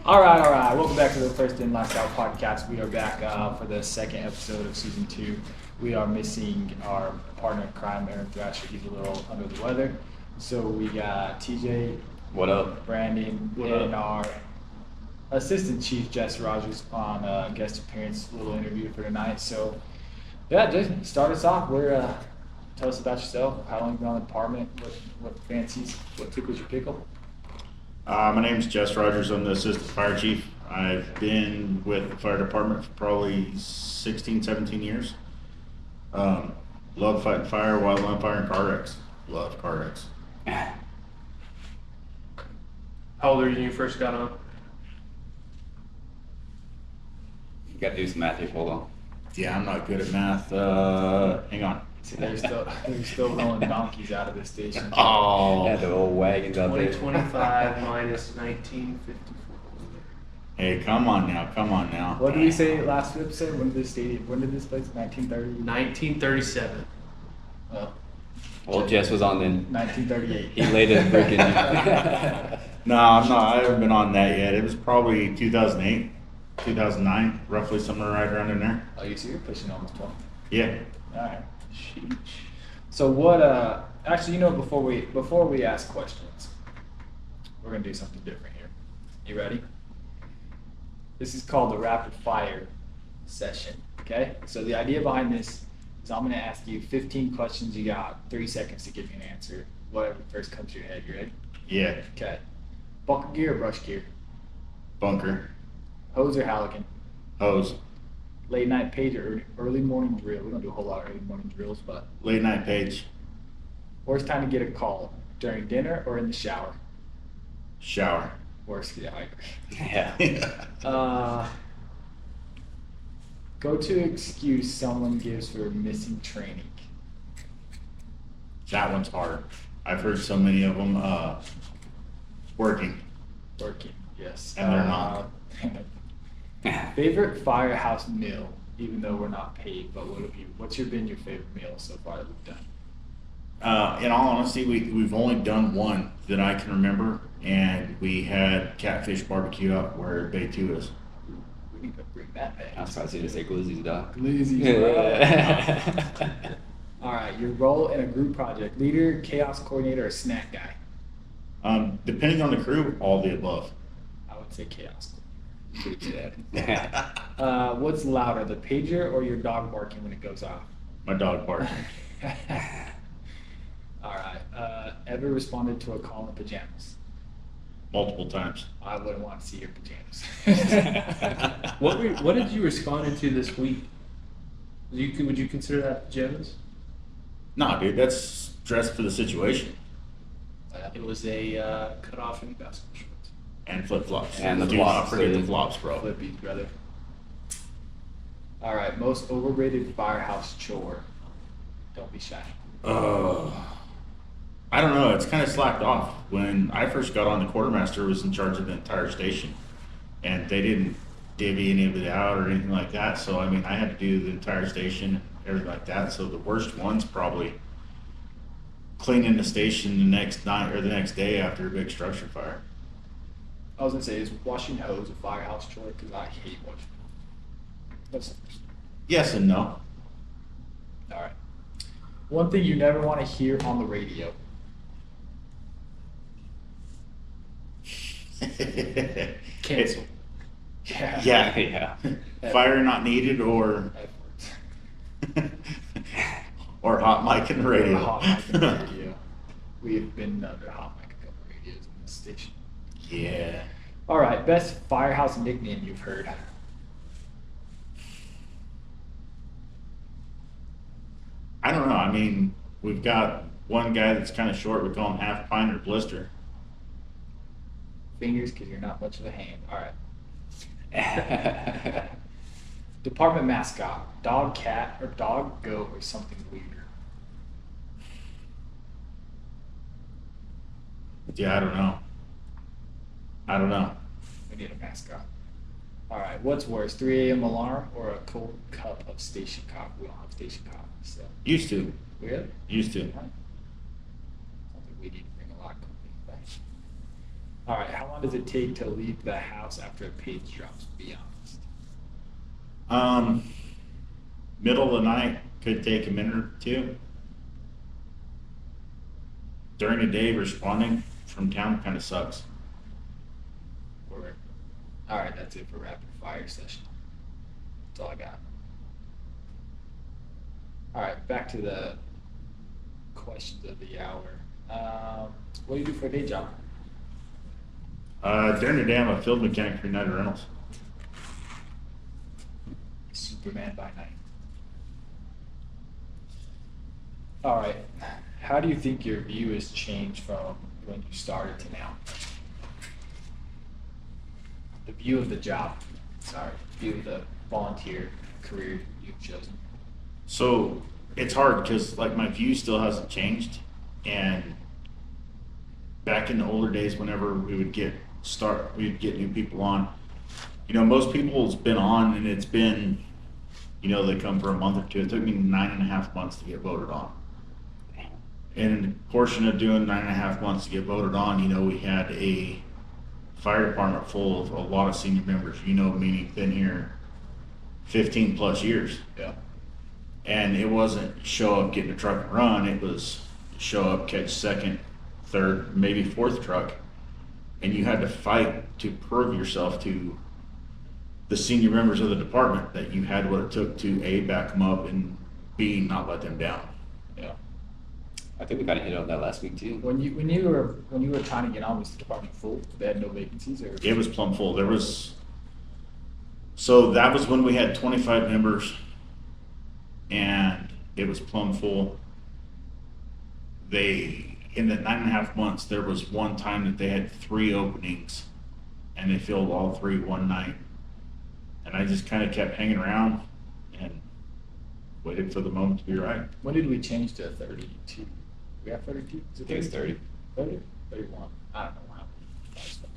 All right. Welcome back to the First In Last Out podcast. We are back for the second episode of season 2. We are missing our partner in crime, Aaron Thrasher. He's a little under the weather. So we got TJ. What up? Brandon. Our Assistant Chief Jess Rogers on guest appearance, little interview for tonight. So, yeah, Jason, start us off. Tell us about yourself. How long you been on the department? What fancies? What tickled your pickle? My name's Jess Rogers. I'm the Assistant Fire Chief. I've been with the fire department for probably 16, 17 years. Love fighting fire, wildland fire, and car wrecks. Love car wrecks. How old were you when you first got on? You gotta do some math here, hold on. Yeah, I'm not good at math. Hang on. See, they're still rolling donkeys out of this station. Oh. Yeah, the old wagons out there. 2025 minus 1954. Hey, come on now. What did we say last episode? When did this place? 1930? 1937. Well, Well, Jess was on then. 1938. He laid his brick in. No, I'm not. I haven't been on that yet. It was probably 2008, 2009, roughly somewhere right around in there. Oh, so you're pushing almost 20. Yeah. All right. Sheesh. So what? Actually, before we ask questions, we're gonna do something different here. You ready? This is called the rapid fire session. Okay. So the idea behind this is I'm gonna ask you 15 questions. You got 3 seconds to give me an answer. Whatever first comes to your head. You ready? Yeah. Okay. Bunker gear or brush gear? Bunker. Hose or Halligan? Hose. Late night page or early morning drill? We don't do a whole lot of early morning drills, but Late night page. worst time to get a call, during dinner or in the shower? Shower. Worst, yeah, I agree. Yeah. Go-to excuse someone gives for missing training. That one's hard. I've heard so many of them. Working. Working, yes. And they're not. Favorite firehouse meal, even though we're not paid, but what's been your favorite meal so far that we've done? In all honesty, we've only done one that I can remember, and we had catfish barbecue out where Bay 2 is. We need to bring that back. I was about to say just say Glizzy's dog. Glizzy's, bro. All right, your role in a group project: leader, chaos coordinator, or snack guy? Depending on the crew, all the above. I would say chaos. Pretty good at it. What's louder, the pager or your dog barking when it goes off? My dog barking. All right. Ever responded to a call in pajamas? Multiple times. I wouldn't want to see your pajamas. What did you respond to this week? Would you consider that pajamas? Nah, dude, that's dressed for the situation. It was a cutoff and basketball shorts. And flip-flops. And the Do flops, not forget the dude. flops, bro. Flippies, brother. All right. Most overrated firehouse chore. Don't be shy. I don't know. It's kind of slacked off. When I first got on, the quartermaster was in charge of the entire station, and they didn't divvy any of it out or anything like that. So I mean, I had to do the entire station, everything like that. So the worst one's probably cleaning the station the next night or the next day after a big structure fire. I was gonna say, is washing hose a firehouse chore? Because I hate washing. That's the first. Yes and no. All right. One thing you never want to hear on the radio. Cancel. Yeah. Yeah. Fire not needed or or hot mic in the radio. Hot mic in the radio. We have been under hot mic a couple radios in this station. Yeah. All right. Best firehouse nickname you've heard. I don't know. I mean, we've got one guy that's kind of short. We call him Half Pint or Blister. Fingers, because you're not much of a hand. All right. Department mascot: dog, cat, or dog, goat, or something weirder. Yeah, I don't know. We need a mascot. All right. What's worse, 3 a.m. alarm or a cold cup of station coffee? We don't have station coffee, so Used to. weird. Used to. Something we need to bring a lot of company back. All right, how long does it take to leave the house after a page drops? Be honest. Middle of the night could take a minute or two. During the day, responding from town kind of sucks. All right, that's it for rapid fire session. That's all I got. All right, back to the questions of the hour. What do you do for a day job? During the day, I'm a field mechanic for United Rentals. Superman by night. All right, how do you think your view has changed from when you started to now? The view of the job. Sorry, view of the volunteer career you've chosen. So it's hard because like my view still hasn't changed, and back in the older days, whenever we'd get new people on. Most people's been on, and it's been, they come for a month or two. It took me 9.5 months to get voted on. And in a portion of doing 9.5 months to get voted on, we had a fire department full of a lot of senior members, meaning been here 15 plus years. Yeah. And it wasn't show up, get in a truck and run. It was show up, catch second, third, maybe fourth truck. And you had to fight to prove yourself to the senior members of the department that you had what it took to A, back them up, and B, not let them down. Yeah. I think we kind of hit on that last week too. When you were trying to get on, was the department full? They had no vacancies, or It was plumb full. So that was when we had 25 members, and it was plumb full. In the 9.5 months, there was one time that they had 3 openings, and they filled all 3 one night. And I just kind of kept hanging around and waited for the moment to be right. when did we change to 32? We have 32? Is it I think it's 30. 30? 31. I don't know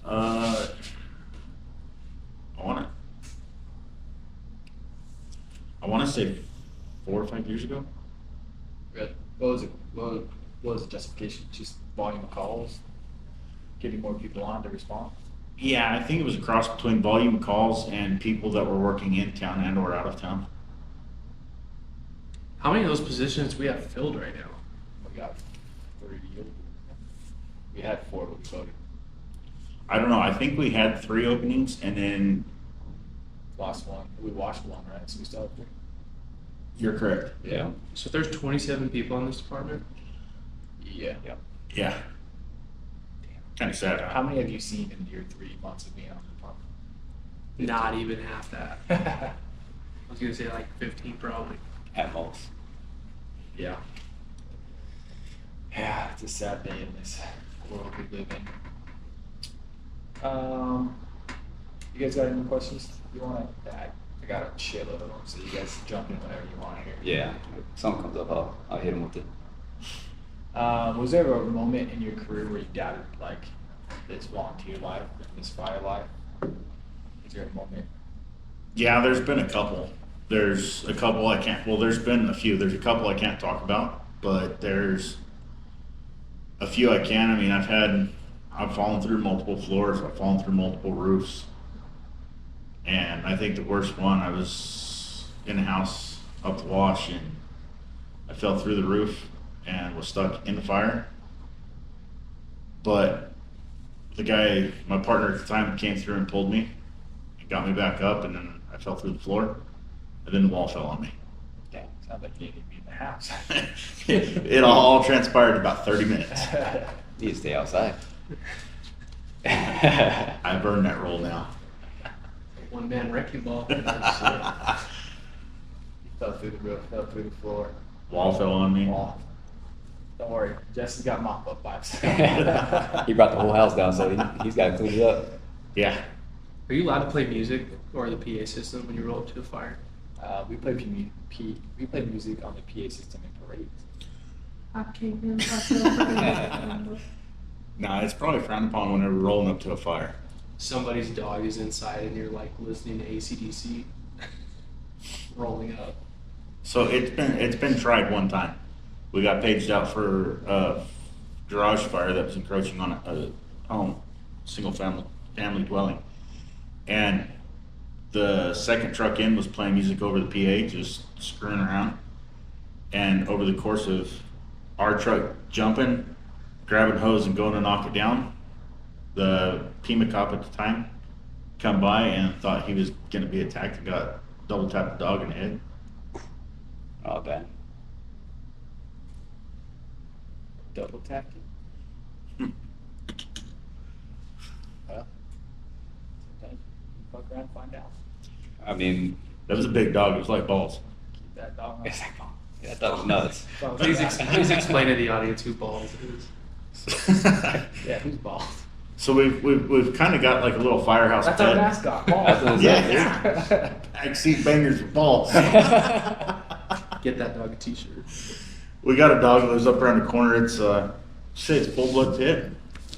how. I want to say 4 or 5 years ago. Really? What was it? What was the justification? Just volume of calls? Getting more people on to respond? Yeah, I think it was a cross between volume of calls and people that were working in town and or out of town. How many of those positions we have filled right now? We got 30. We had 4, but we voted. I don't know. I think we had 3 openings, and then Lost 1. We watched 1, right? So we still have 3. you're correct. Yeah. So there's 27 people in this department. Yeah. Yeah. Kind of sad. How many have you seen in your 3 months of being on the department? Not even half that. I was gonna say like 15 probably. At most. Yeah. Yeah, it's a sad day in this world we live in. You guys got any questions you want to add? I got a shitload of them, so you guys jump in whenever you want here. Yeah. If something comes up, I'll hit him with it. Was there a moment in your career where you doubted like this volunteer life, this fire life? Is there a moment? Yeah, there's been a couple. There's a couple I can't. Well, there's been a few. There's a couple I can't talk about, but there's a few I can. I mean, I've fallen through multiple floors. I've fallen through multiple roofs. And I think the worst one, I was in a house up the wash, and I fell through the roof and was stuck in the fire. But the guy, my partner at the time, came through and pulled me and got me back up, and then I fell through the floor, and then the wall fell on me. Dang, sounds like you need to be in the house. It all transpired in about 30 minutes. Need to stay outside. I burned that roll now. One man wrecking ball. You fell through the roof, fell through the floor. Wall fell on me. Wall. Don't worry, Jess has got mop-up wipes. He brought the whole house down, so he's got to clean it up. Yeah. Are you allowed to play music or the PA system when you roll up to a fire? We play we play music on the PA system in parades. I came in, I fell No, it's probably frowned upon whenever rolling up to a fire. Somebody's dog is inside and you're like listening to AC/DC rolling up. So it's been tried one time. We got paged out for a garage fire that was encroaching on a home. single family dwelling. And the second truck in was playing music over the PA, just screwing around. And over the course of our truck jumping, grabbing hose and going to knock it down, the Pima cop at the time come by and thought he was going to be attacked and got double tapped the dog in the head. Oh, bad. Double tapping. Well, sometimes you fuck around and find out. I mean, That was a big dog. It was like balls. Keep that dog on. it's like, yeah, that was nuts. Please explain to the audience who Balls is. Yeah, who's balls? So we've kind of got like a little firehouse That's pet. our mascot, That's what balls. it Yeah, backseat bangers with balls. Get that dog a t-shirt. We got a dog that lives up around the corner. It's say it's full blood pit.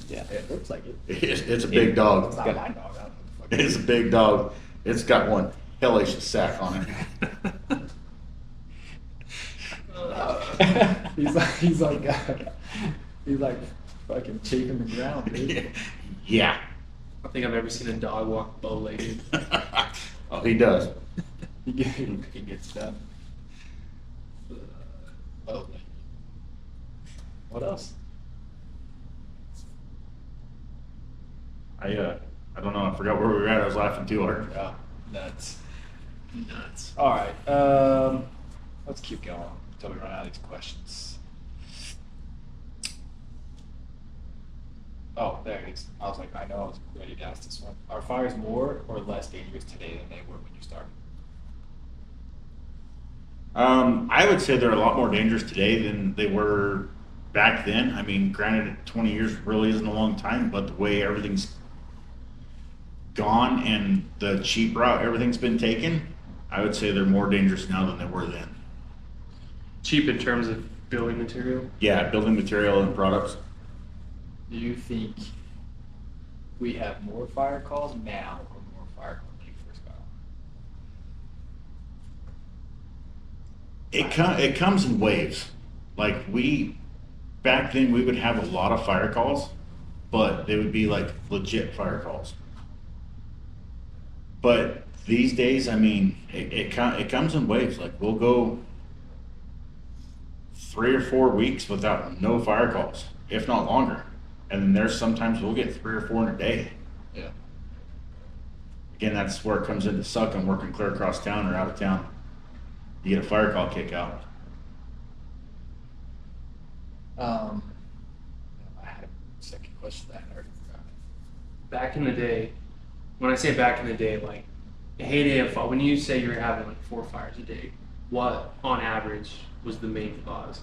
Yeah. It looks like it. It's a big dog. It's not my dog. I don't know what the fuck it It's a big dog. It's got one hellacious sack on it. He's like fucking chafing the ground, dude. Yeah. I think I've ever seen a dog walk bow-legged. Oh, he does. He gets stuff. Oh. What else? I don't know. I forgot where we were at. I was laughing too hard. Oh, nuts. Nuts. All right. Let's keep going until we run out of these questions. Oh, there it is. I was like, I know I was ready to ask this one. Are fires more or less dangerous today than they were when you started? I would say they're a lot more dangerous today than they were back then. I mean, granted, 20 years really isn't a long time, but the way everything's gone and the cheap route everything's been taken, I would say they're more dangerous now than they were then. Cheap in terms of building material. Yeah, building material and products. Do you think we have more fire calls now or more fire calls when you first got on? It comes in waves. Like back then we would have a lot of fire calls, but they would be like legit fire calls. But these days, I mean, it comes in waves. Like we'll go 3 or 4 weeks without no fire calls, if not longer. And then there's sometimes we'll get 3 or 4 in a day. Yeah. Again, that's where it comes into sucking, working clear across town or out of town. You get a fire call kick out. I had a second question that I already forgot. Back in the day, when I say back in the day, like a heyday of fire, when you say you're having like 4 fires a day, what on average was the main cause?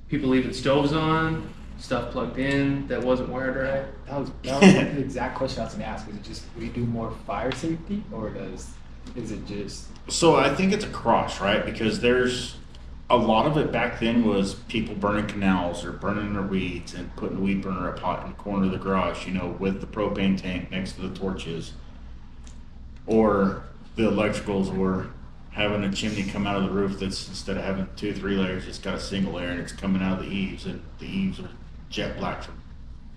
People leaving stoves on, stuff plugged in that wasn't wired right. That was the exact question I was going to ask. Is it just we do more fire safety, or is it just? So I think it's a cross, right? Because there's a lot of it back then was people burning canals or burning their weeds and putting a weed burner up hot in the corner of the garage, with the propane tank next to the torches. Or the electricals were having a chimney come out of the roof that's, instead of having 2 or 3 layers, it's got a single layer and it's coming out of the eaves, and the eaves are jet black from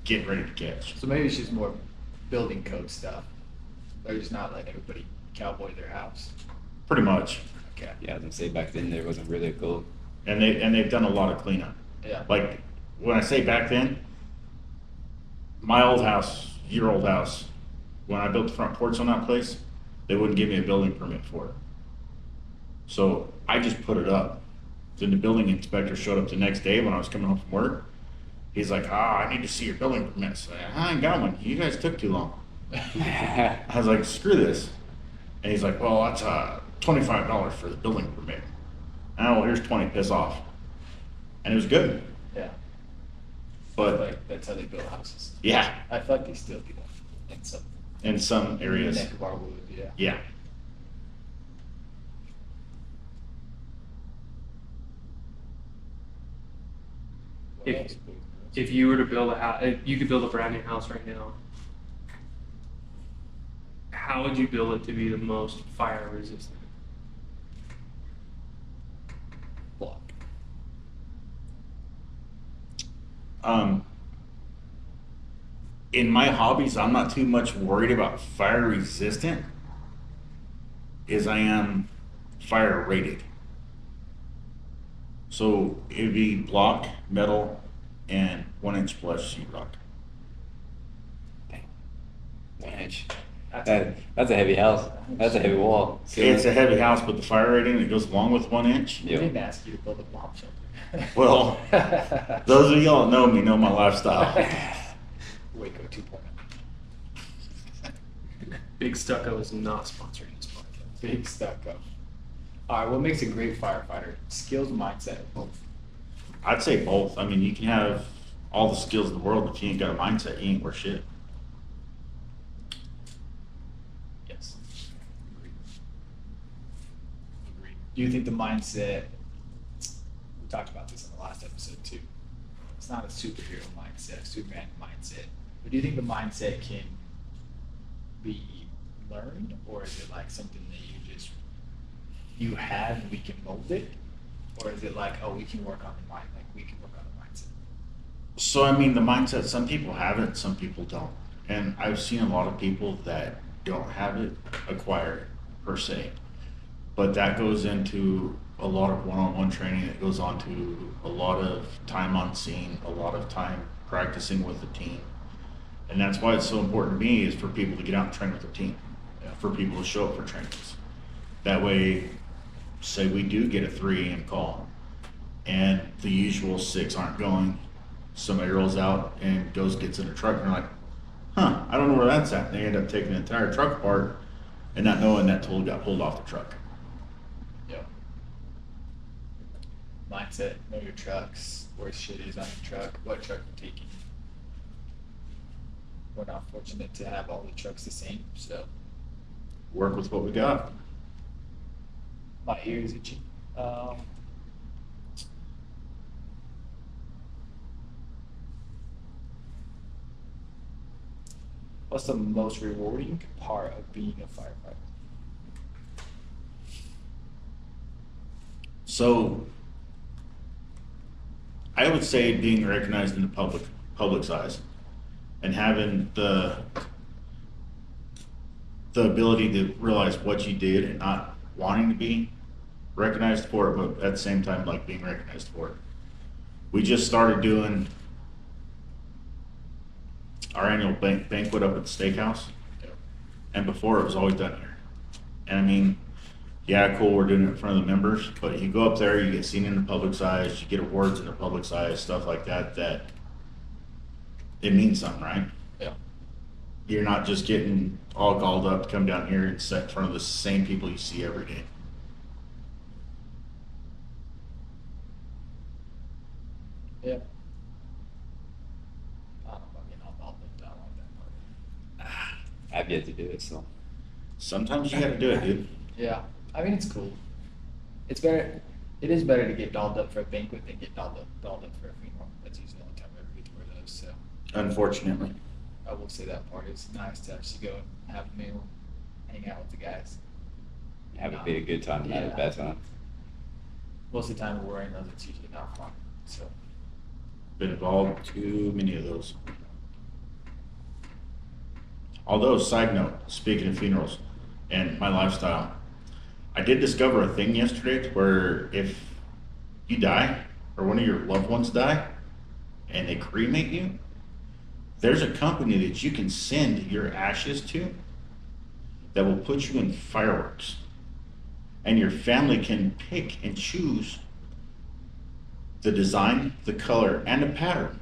getting ready to catch. So maybe it's just more building code stuff. They're just not letting everybody cowboy their house. Pretty much. Okay. Yeah, I was gonna say back then there wasn't really a code. And they've done a lot of cleanup. Yeah. Like when I say back then, my old house, your old house, when I built the front porch on that place, they wouldn't give me a building permit for it. So I just put it up. Then the building inspector showed up the next day when I was coming home from work. He's like, I need to see your building permit. So I ain't got one. You guys took too long. I was like, screw this. And he's like, well, that's $25 for the building permit. Oh, well, here's 20, piss off. And it was good. Yeah. But Like that's how they build houses. yeah, I feel like they still do that in some in some areas. neck of our wood. Yeah. Yeah. What else? If you were to build a house, if you could build a brand new house right now, how would you build it to be the most fire resistant? Block. in my hobbies, I'm not too much worried about fire resistant as I am fire rated. So it'd be block, metal, and 1-inch plus sheetrock. 1 inch. That's That's a heavy house. That's a heavy wall. It's a heavy house, but the fire rating that goes along with 1 inch. I Yeah. didn't ask you to build a bomb shelter. Well, those of y'all that know me know my lifestyle. Waco 2.0. Big Stucco is not sponsoring this podcast. Big stucco. All right, what makes a great firefighter? Skills, mindset, or both? I'd say both. I mean, you can have all the skills in the world, but if you ain't got a mindset, you ain't worth shit. Yes. Agreed. Agreed. Do you think the mindset, we talked about this in the last episode too, it's not a superhero mindset, a Superman mindset, but do you think the mindset can be learned, or is it like something that you have and we can mold it? Or is it like, oh, we can work on the mind, like we can work on the mindset? So, I mean, the mindset, some people have it, some people don't. And I've seen a lot of people that don't have it acquire it, per se. But that goes into a lot of one-on-one training. It goes on to a lot of time on scene, a lot of time practicing with the team. And that's why it's so important to me is for people to get out and train with their team, for people to show up for trainings. That way, say we do get a 3 a.m. call and the usual 6 aren't going, somebody rolls out and gets in a truck and they're like, huh, I don't know where that's at. They end up taking the entire truck apart and not knowing that tool got pulled off the truck. Yeah. Mindset, know your trucks, where shit is on your truck, what truck you're taking. We're not fortunate to have all the trucks the same, so Work with what we got. my ear is itchy. What's the most rewarding part of being a firefighter? So I would say being recognized in the public's eyes and having the ability to realize what you did and not wanting to be recognized for it, but at the same time like being recognized for it. We just started doing our annual banquet up at the steakhouse, and before it was always done here. And I mean, yeah, cool, we're doing it in front of the members, but you go up there, you get seen in the public's eyes, you get awards in the public's eyes, stuff like that, that it means something, right? Yeah. You're not just getting all galled up to come down here and sit in front of the same people you see every day. Yeah. I don't know about getting all balled up. I don't like that part. I've yet to do it, so. Sometimes you gotta do it, dude. Yeah, I mean, it's cool. It's better. It is better to get dolled up for a banquet than get dolled up for a funeral. That's usually the only time I ever get to wear those. So Unfortunately. I will say that part is nice to actually go and have a meal, hang out with the guys. Have it be a good time, not a Yeah. bad time. Most of the time we're wearing those, it's usually not fun. So Been involved too many of those. Although, side note, speaking of funerals and my lifestyle, I did discover a thing yesterday where if you die or one of your loved ones die and they cremate you, there's a company that you can send your ashes to that will put you in fireworks. And your family can pick and choose the design, the color, and the pattern.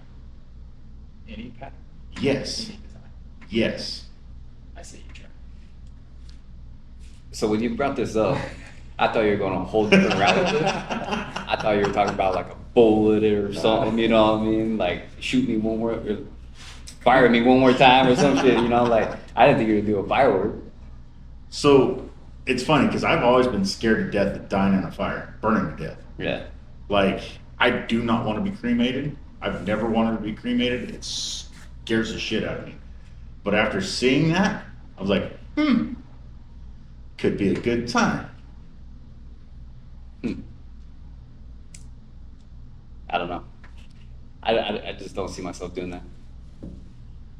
any pattern, Yes. any design. Yes. I say you try. So when you brought this up, I thought you were going a whole different route with this. I thought you were talking about like a bullet or something, you know what I mean? Like shoot me one more, or fire me one more time or some shit, you know? Like I didn't think you were gonna do a firework. So it's funny because I've always been scared to death of dying in a fire, burning to death. Yeah. Like, I do not want to be cremated. I've never wanted to be cremated. It scares the shit out of me. But after seeing that, I was like, could be a good time. I don't know. I just don't see myself doing that.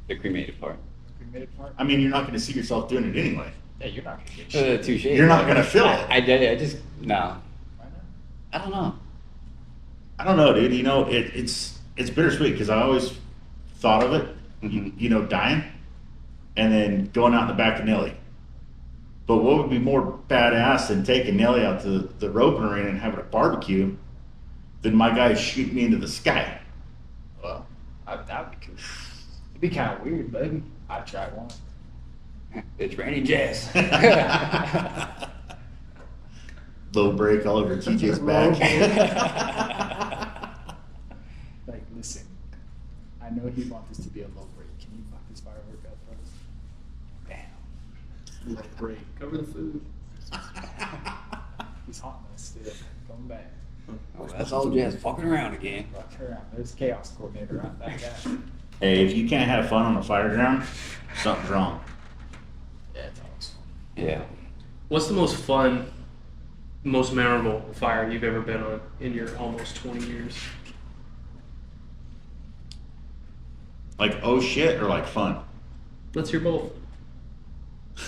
The cremated part. Cremated part? I mean, you're not going to see yourself doing it anyway. Yeah, you're not gonna get shit. Touche. You're not gonna feel it. I just no. Why not? I don't know. I don't know, dude. You know, it's bittersweet because I always thought of it, Mhm. you know, dying and then going out in the back of Nelly. But what would be more badass than taking Nelly out to the roping arena and having a barbecue than my guy shooting me into the sky? Well, that would be cool. It'd be kind of weird, but I'd try one. It's Randy Jess. Low break all over TJ's back. Like, listen, I know he wants this to be a low break. Can you fuck this firework up for us? Damn. Low break. Cover the food. He's haunting us still. Coming back. Oh, that's old Jess fucking around again. Fuck her out. There's chaos coordinator out that guy. Hey, if you can't have fun on a fire ground, something's wrong. Yeah, it's awesome. Yeah. What's the most fun, most memorable fire you've ever been on in your almost 20 years? Like, oh shit, or like fun? Let's hear both.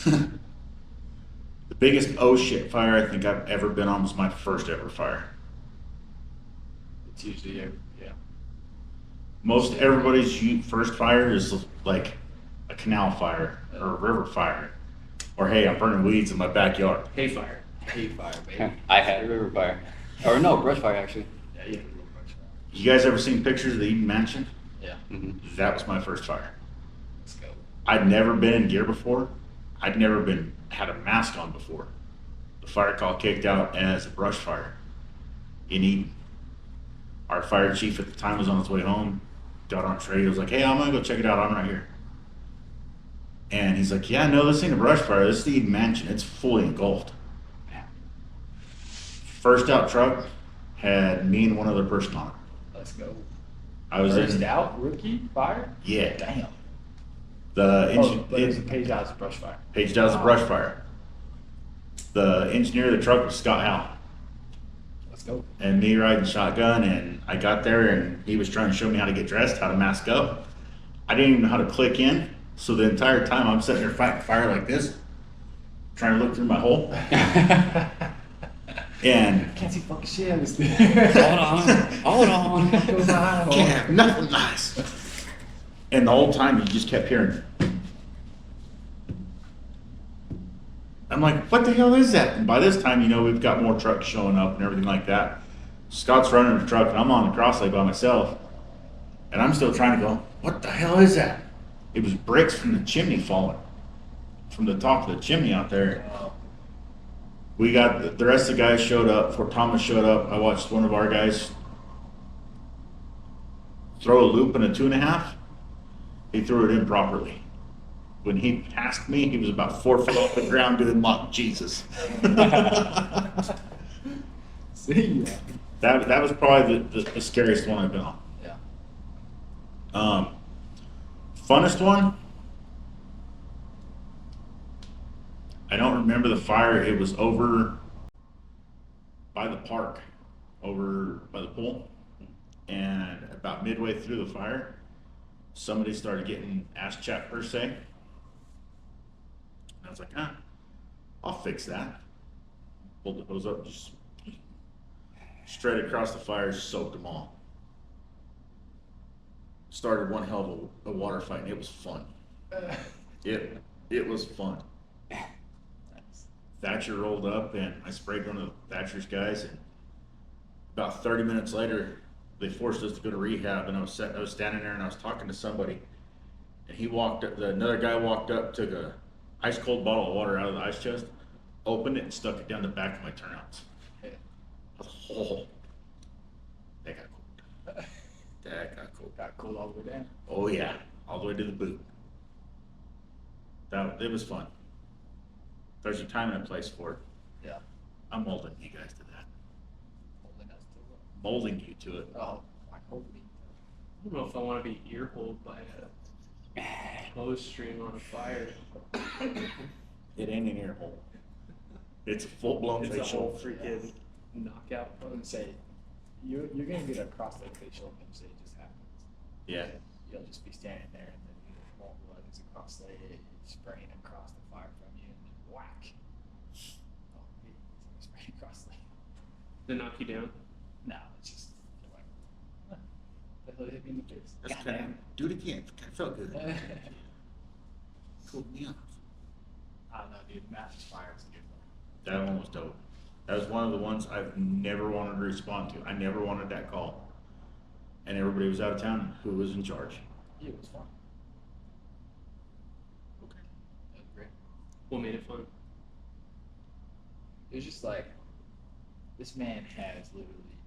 The biggest oh shit fire I think I've ever been on was my first ever fire. It's usually, yeah. Most everybody's first fire is like a canal fire or a river fire. Or hey, I'm burning weeds in my backyard. Hay fire. Hay fire, baby. I had a river fire. Or no, brush fire actually. Yeah, you can much. You guys ever seen pictures of the Eden Mansion? Yeah. Mm-hmm. That was my first fire. Let's go. I'd never been in gear before. I'd never had a mask on before. The fire call kicked out as a brush fire in Eden. Our fire chief at the time was on his way home, got on his radio, was like, hey, I'm gonna go check it out, I'm right here. And he's like, yeah, no, this ain't a brush fire, this is the Eden Mansion, it's fully engulfed. First out truck had me and one other person on it. Let's go. I was First in, out rookie fire? yeah, Damn. the Oh, but it was a engine, page out as a brush fire. page down as a brush fire. The engineer of the truck was Scott Howe. Let's go. And me riding shotgun, and I got there and he was trying to show me how to get dressed, how to mask up. I didn't even know how to click in, so the entire time I'm sitting there fighting fire like this, trying to look through my hole. And Can't see fucking shit on this thing. Hold on. Goes on. can't have nothing nice. And the whole time you just kept hearing. I'm like, what the hell is that? And by this time, you know, we've got more trucks showing up and everything like that. Scott's running the truck and I'm on the crosslay by myself. And I'm still trying to go, what the hell is that? It was bricks from the chimney falling. From the top of the chimney out there. We got, the rest of the guys showed up. Before Thomas showed up, I watched one of our guys throw a loop in a 2.5. He threw it in properly. When he passed me, he was about 4 foot off the ground doing mock Jesus. See ya. That was probably the scariest one I've been on. Yeah. Funnest one? I don't remember the fire. It was over by the park, over by the pool. And about midway through the fire, somebody started getting ass chat per se. And I was like, I'll fix that. Pulled the hose up, just straight across the fire, soaked them all. Started one hell of a water fight, and it was fun. It was fun. Thatcher rolled up, and I sprayed one of Thatcher's guys, and about 30 minutes later, they forced us to go to rehab, and I was standing there, and I was talking to somebody, and he walked up, another guy walked up, took a ice cold bottle of water out of the ice chest, opened it, and stuck it down the back of my turnouts. Yeah. I was like, oh, that got cold. That got cold. Got cool all the way down. Oh yeah, all the way to the boot. It was fun. There's a time and a place for it. Yeah. I'm molding you guys to that. Holding us to it. Molding you to it. Oh, my holy. I don't know if I want to be ear holed by a hose stream on a fire. It ain't an ear hole. It's a full blown It's a facial. whole freaking knockout. I would say you're gonna get a prostate facial and say it just happens. Yeah. You'll just be standing there and then warm blood is across the head, spraying across the fire from you, and then whack. Oh, hey, somebody spraying across the head. They knock you down. No, it's just you're like, huh, the hell hit me in the face. That's Goddamn. kind of, do it again. Kind of felt good. I Cool me off. don't know, dude. Master's Fire is a good one. That one was dope. That was one of the ones I've never wanted to respond to. I never wanted that call. And everybody was out of town. Who was in charge? It was fun. Okay. That was great. What made it fun? It was just like, this man has literally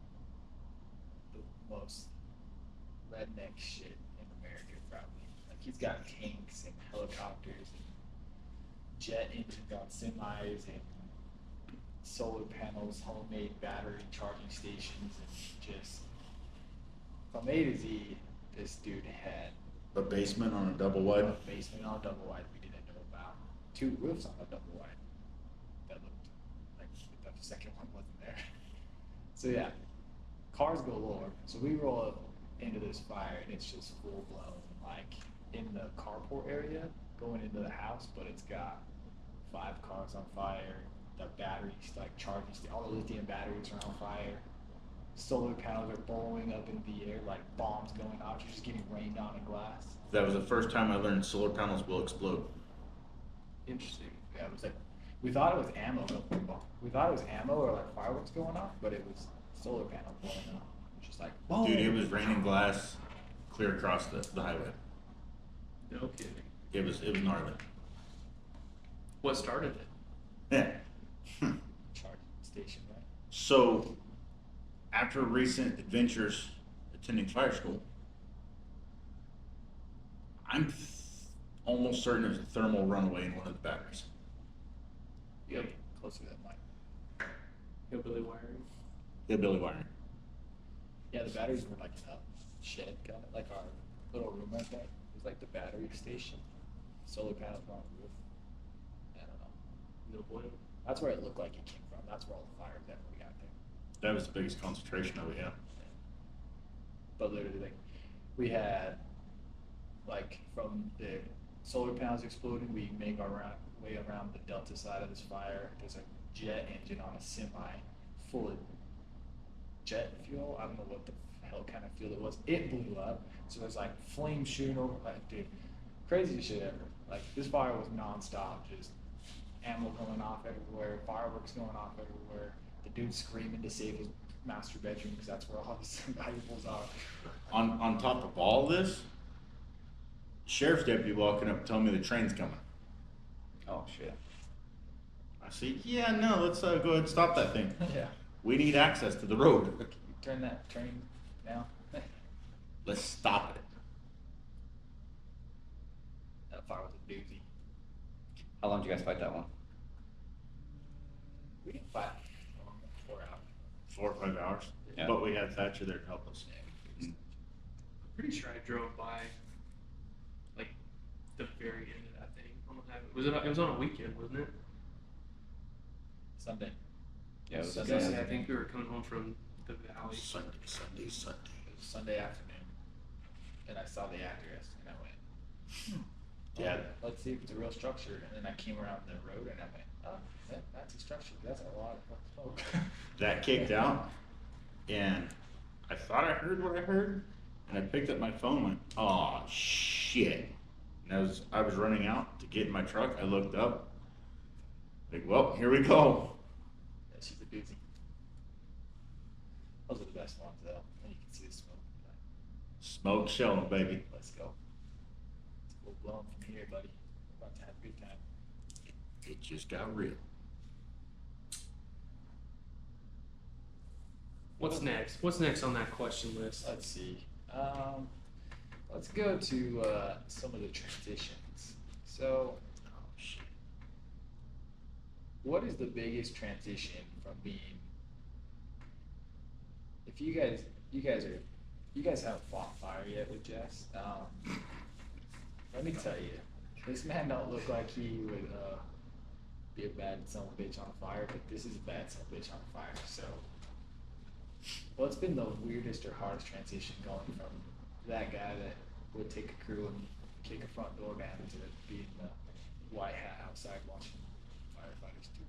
the most redneck shit in America, probably. Like, he's got tanks and helicopters and jet engines on semis and solar panels, homemade battery charging stations, and just from A to Z, this dude had A basement on a double a wide. basement on a double wide we didn't know about, 2 roofs on a double wide that looked like the second one wasn't there. So yeah, cars galore. So we roll up into this fire and it's just full blown, like in the carport area going into the house, but it's got 5 cars on fire. The batteries, like charging, all the lithium batteries are on fire. Solar panels are blowing up in the air like bombs going off. You're just getting rained on in glass. That was the first time I learned solar panels will explode. Interesting. Yeah, it was like we thought it was ammo. We thought it was ammo or like fireworks going off, but it was solar panels blowing up. It was just like boom. Dude, it was raining glass clear across the highway. No kidding. It was gnarly. What started it? Yeah. Charging station, right? So, after recent adventures attending fire school, I'm almost certain there's a thermal runaway in one of the batteries. You gotta get closer to that mic. Hillbilly wiring. Hillbilly wiring. Yeah, the batteries were like in a shed, kind of like our little room right there. It was like the battery station. Solar panels were on the roof. I don't know. No bueno. That's where it looked like it came from. That's where all the fire definitely got there. That was the biggest concentration of it, yeah. But literally, like, we had, like, from the solar panels exploding, we make our way around the delta side of this fire. There's a jet engine on a semi full of jet fuel. I don't know what the hell kind of fuel it was. It blew up. So there's, like, flame shooting over. Like, dude, craziest shit ever. Like, this fire was nonstop. Just ammo going off everywhere, fireworks going off everywhere. The dude screaming to save his master bedroom because that's where all his valuables are. On top of all this, sheriff's deputy walking up telling me the train's coming. Oh shit. I see, yeah, no, let's go ahead and stop that thing. Yeah. We need access to the road. Can you turn that train down? Let's stop it. That fire was a doozy. How long did you guys fight that one? We didn't fight long, 4 hours. 4 or 5 hours. Yeah. But we had Thatcher there to help us. Yeah, I'm pretty sure I drove by, like, the very end of that thing. On the highway. It was on a weekend, wasn't it? Sunday. Yeah, it was Sunday. Sunday. I think we were coming home from the valley. Sunday. It was Sunday afternoon. And I saw the address and I went, Yeah. let's see if it's a real structure. And then I came around the road and I went, oh, that's a structure. That's a lot of smoke. That kicked out, and I thought I heard what I heard, and I picked up my phone and went, oh shit. And as I was running out to get in my truck, I looked up, like, well, here we go. Yeah, she's a doozy. Those are the best ones though. And you can see the smoke. Like, Smoke show, baby. let's go. It's full blown from here, buddy. We're about to have a good time. It just got real. What's next? What's next on that question list? Let's see. Let's go to some of the transitions. So, Oh shit. what is the biggest transition from being? If you guys haven't fought fire yet with Jess. Let me tell you, this man don't look like he would be a bad son of a bitch on fire, but this is a bad son of a bitch on fire. So, what's been the weirdest or hardest transition going from that guy that would take a crew and kick a front door down to be in the white hat outside watching firefighters do?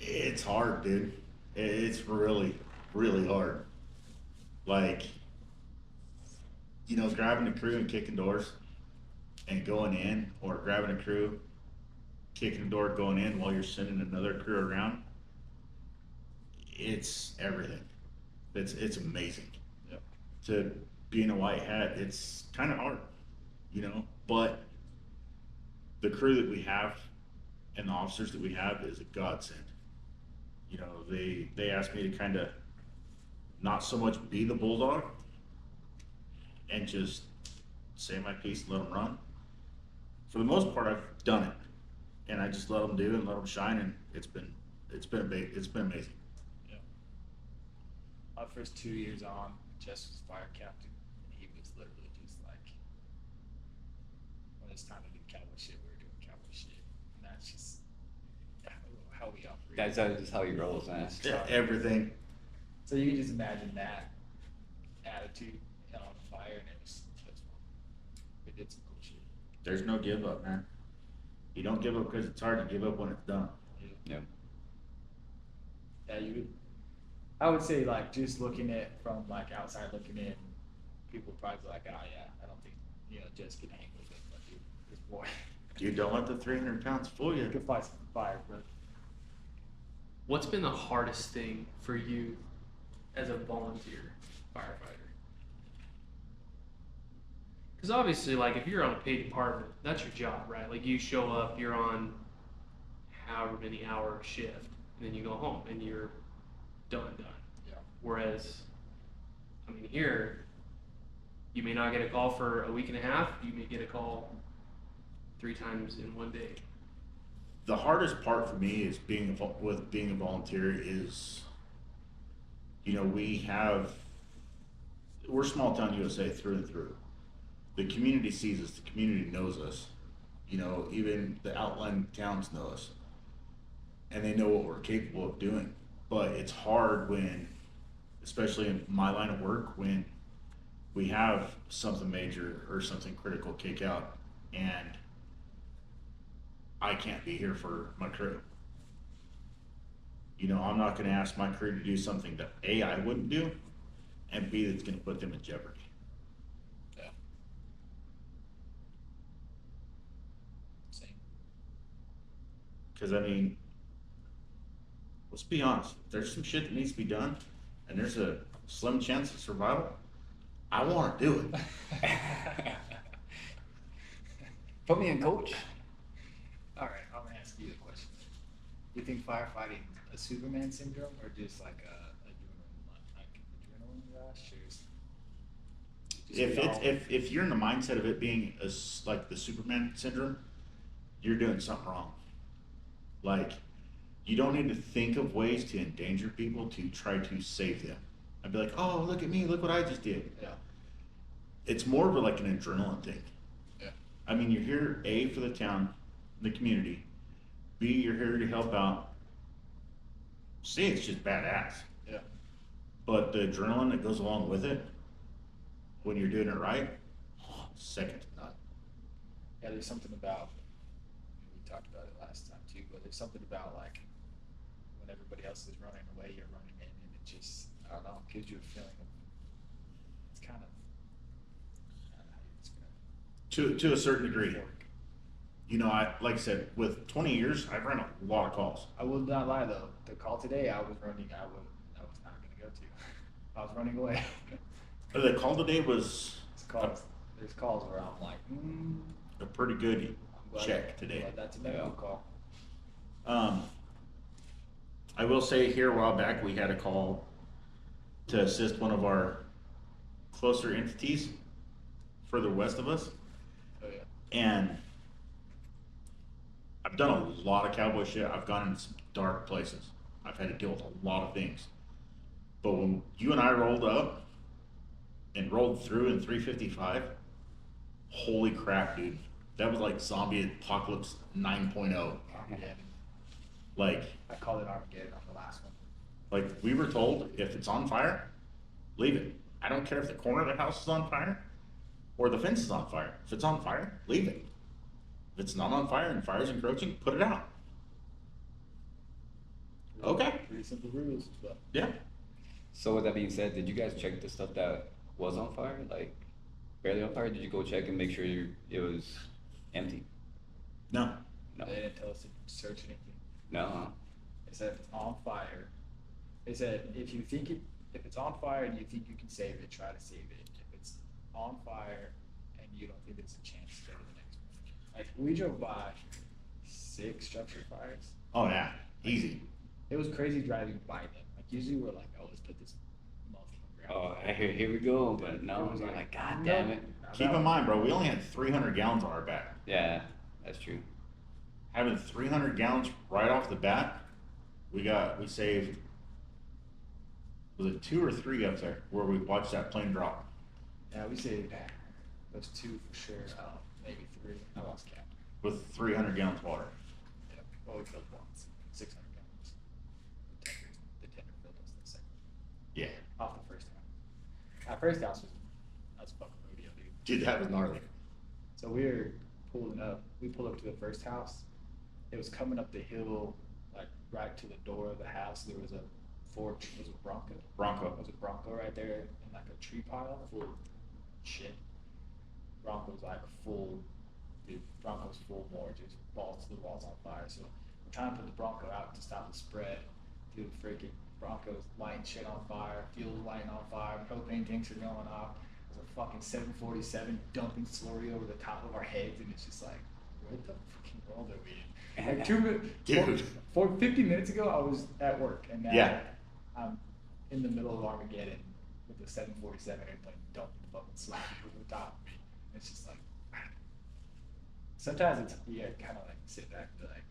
It's hard, dude. It's really, really hard. Like, grabbing a crew and kicking doors and going in, or grabbing a crew, kicking the door, going in while you're sending another crew around. It's everything. It's amazing. Yep. To be in a white hat, it's kind of hard, but the crew that we have and the officers that we have is a godsend. They asked me to kind of not so much be the bulldog and just say my piece and let them run. For the most part, I've done it, and I just let them do and let them shine, and it's been amazing. Yeah. My first 2 years on, Jess was fire captain, and he was literally just like, when it's time to do cowboy shit, we were doing cowboy shit, and that's just how we operate. That's just how he rolls, man. Yeah, everything. So you can just imagine that attitude on fire, and we did some cool shit. There's no give up, man. You don't give up because it's hard to give up when it's done. Yeah. Yeah, I would say like just looking at from like outside looking in, people probably be like, oh yeah, I don't think Jess can hang with it, but dude, this boy, You don't let the 300 pounds fool he you. could fight some fire, bro. What's been the hardest thing for you as a volunteer firefighter? Because obviously, like, if you're on a paid department, that's your job, right? Like, you show up, you're on however many hour shift, and then you go home, and you're done. Yeah. Whereas, I mean, here, you may not get a call for a week and a half, you may get a call 3 times in one day. The hardest part for me is being a volunteer is, we're small town USA through and through. The community sees us, the community knows us. Even the outlying towns know us. And they know what we're capable of doing. But it's hard when, especially in my line of work, when we have something major or something critical kick out and I can't be here for my crew. I'm not going to ask my crew to do something that A, I wouldn't do, and B, that's going to put them in jeopardy. Yeah. Same. Because, let's be honest, if there's some shit that needs to be done and there's a slim chance of survival, I want to do it. Put me in, coach. All right, I'm gonna ask you a question. Do you think firefighting a Superman syndrome or just like a adrenaline rush, or just If you're in the mindset of it being like the Superman syndrome, you're doing something wrong. Like, you don't need to think of ways to endanger people to try to save them. I'd be like, oh, look at me, look what I just did. Yeah. It's more of like an adrenaline thing. Yeah. You're here, A, for the town, the community. B, you're here to help out. C, it's just badass. Yeah. But the adrenaline that goes along with it, when you're doing it right, second to none. Yeah, there's something about, we talked about it last time too, but there's something about like when everybody else is running away, you're running in, and it just, I don't know, gives you a feeling of, it's kind of, I don't know how you describe it. To a certain degree. Euphoric. Like I said, with 20 years, I've run a lot of calls. I will not lie though, the call today I was running, I was not going to go to. I was running away. The call today was There's calls where I'm like, a pretty good I'm glad check today. glad that's a medical call. I will say here a while back we had a call to assist one of our closer entities further west of us. Oh yeah. And I've done a lot of cowboy shit. I've gone into some dark places. I've had to deal with a lot of things. But when you and I rolled up and rolled through in 355, holy crap, dude. That was like zombie apocalypse 9.0. Armageddon. Like, I called it Armageddon on the last one. like we were told, if it's on fire, leave it. I don't care if the corner of the house is on fire. or the fence is on fire. If it's on fire, leave it. If it's not on fire and fire's encroaching, put it out. Okay. Pretty simple rules, but Yeah. So with that being said, did you guys check the stuff that was on fire, like barely on fire? Did you go check and make sure it was empty? No. No. they didn't tell us to search anything. No. Huh? They said if it's on fire. They said if it's on fire and you think you can save it, try to save it. If it's on fire and you don't think there's a chance, go to the next one. Like we drove by 6 structure fires. Oh yeah. Easy. It was crazy driving by them. Like usually we're like, oh, let's put this motherfucker Oh, out. here we go. But no, It was I'm like, God damn it. Keep in mind, bro, we only had 300 gallons on our back. Yeah, that's true. Having 300 gallons right off the bat, we saved, was it 2 or 3 up there where we watched that plane drop? Yeah, we saved those 2 for sure. Maybe 3. I lost count. With 300 gallons of water. Yeah. Well, we filled once. 600 gallons. The tender filled us the second. Yeah. Off the first house. That first house was fucking rodeo, dude. Dude, that was gnarly. So we were pulling up. We pulled up to the first house. It was coming up the hill, like right to the door of the house. There was a Ford. Was it Bronco? Bronco. Was a Bronco right there in like a tree pile full of shit. Bronco's like full. Dude, Bronco's full more, just balls to the walls on fire. So we're trying to put the Bronco out to stop the spread. Dude, freaking Bronco's lighting shit on fire, fuel's lighting on fire, propane tanks are going off. There's a fucking 747 dumping slurry over the top of our heads, and it's just like, what the fucking world are we in? Like 2 minutes, Dude. 50 minutes ago, I was at work, and now Yeah. I'm in the middle of Armageddon with the 747 airplane dumping fucking slurry over the top of me. It's just like, sometimes it's, you kind of like sit back and be like,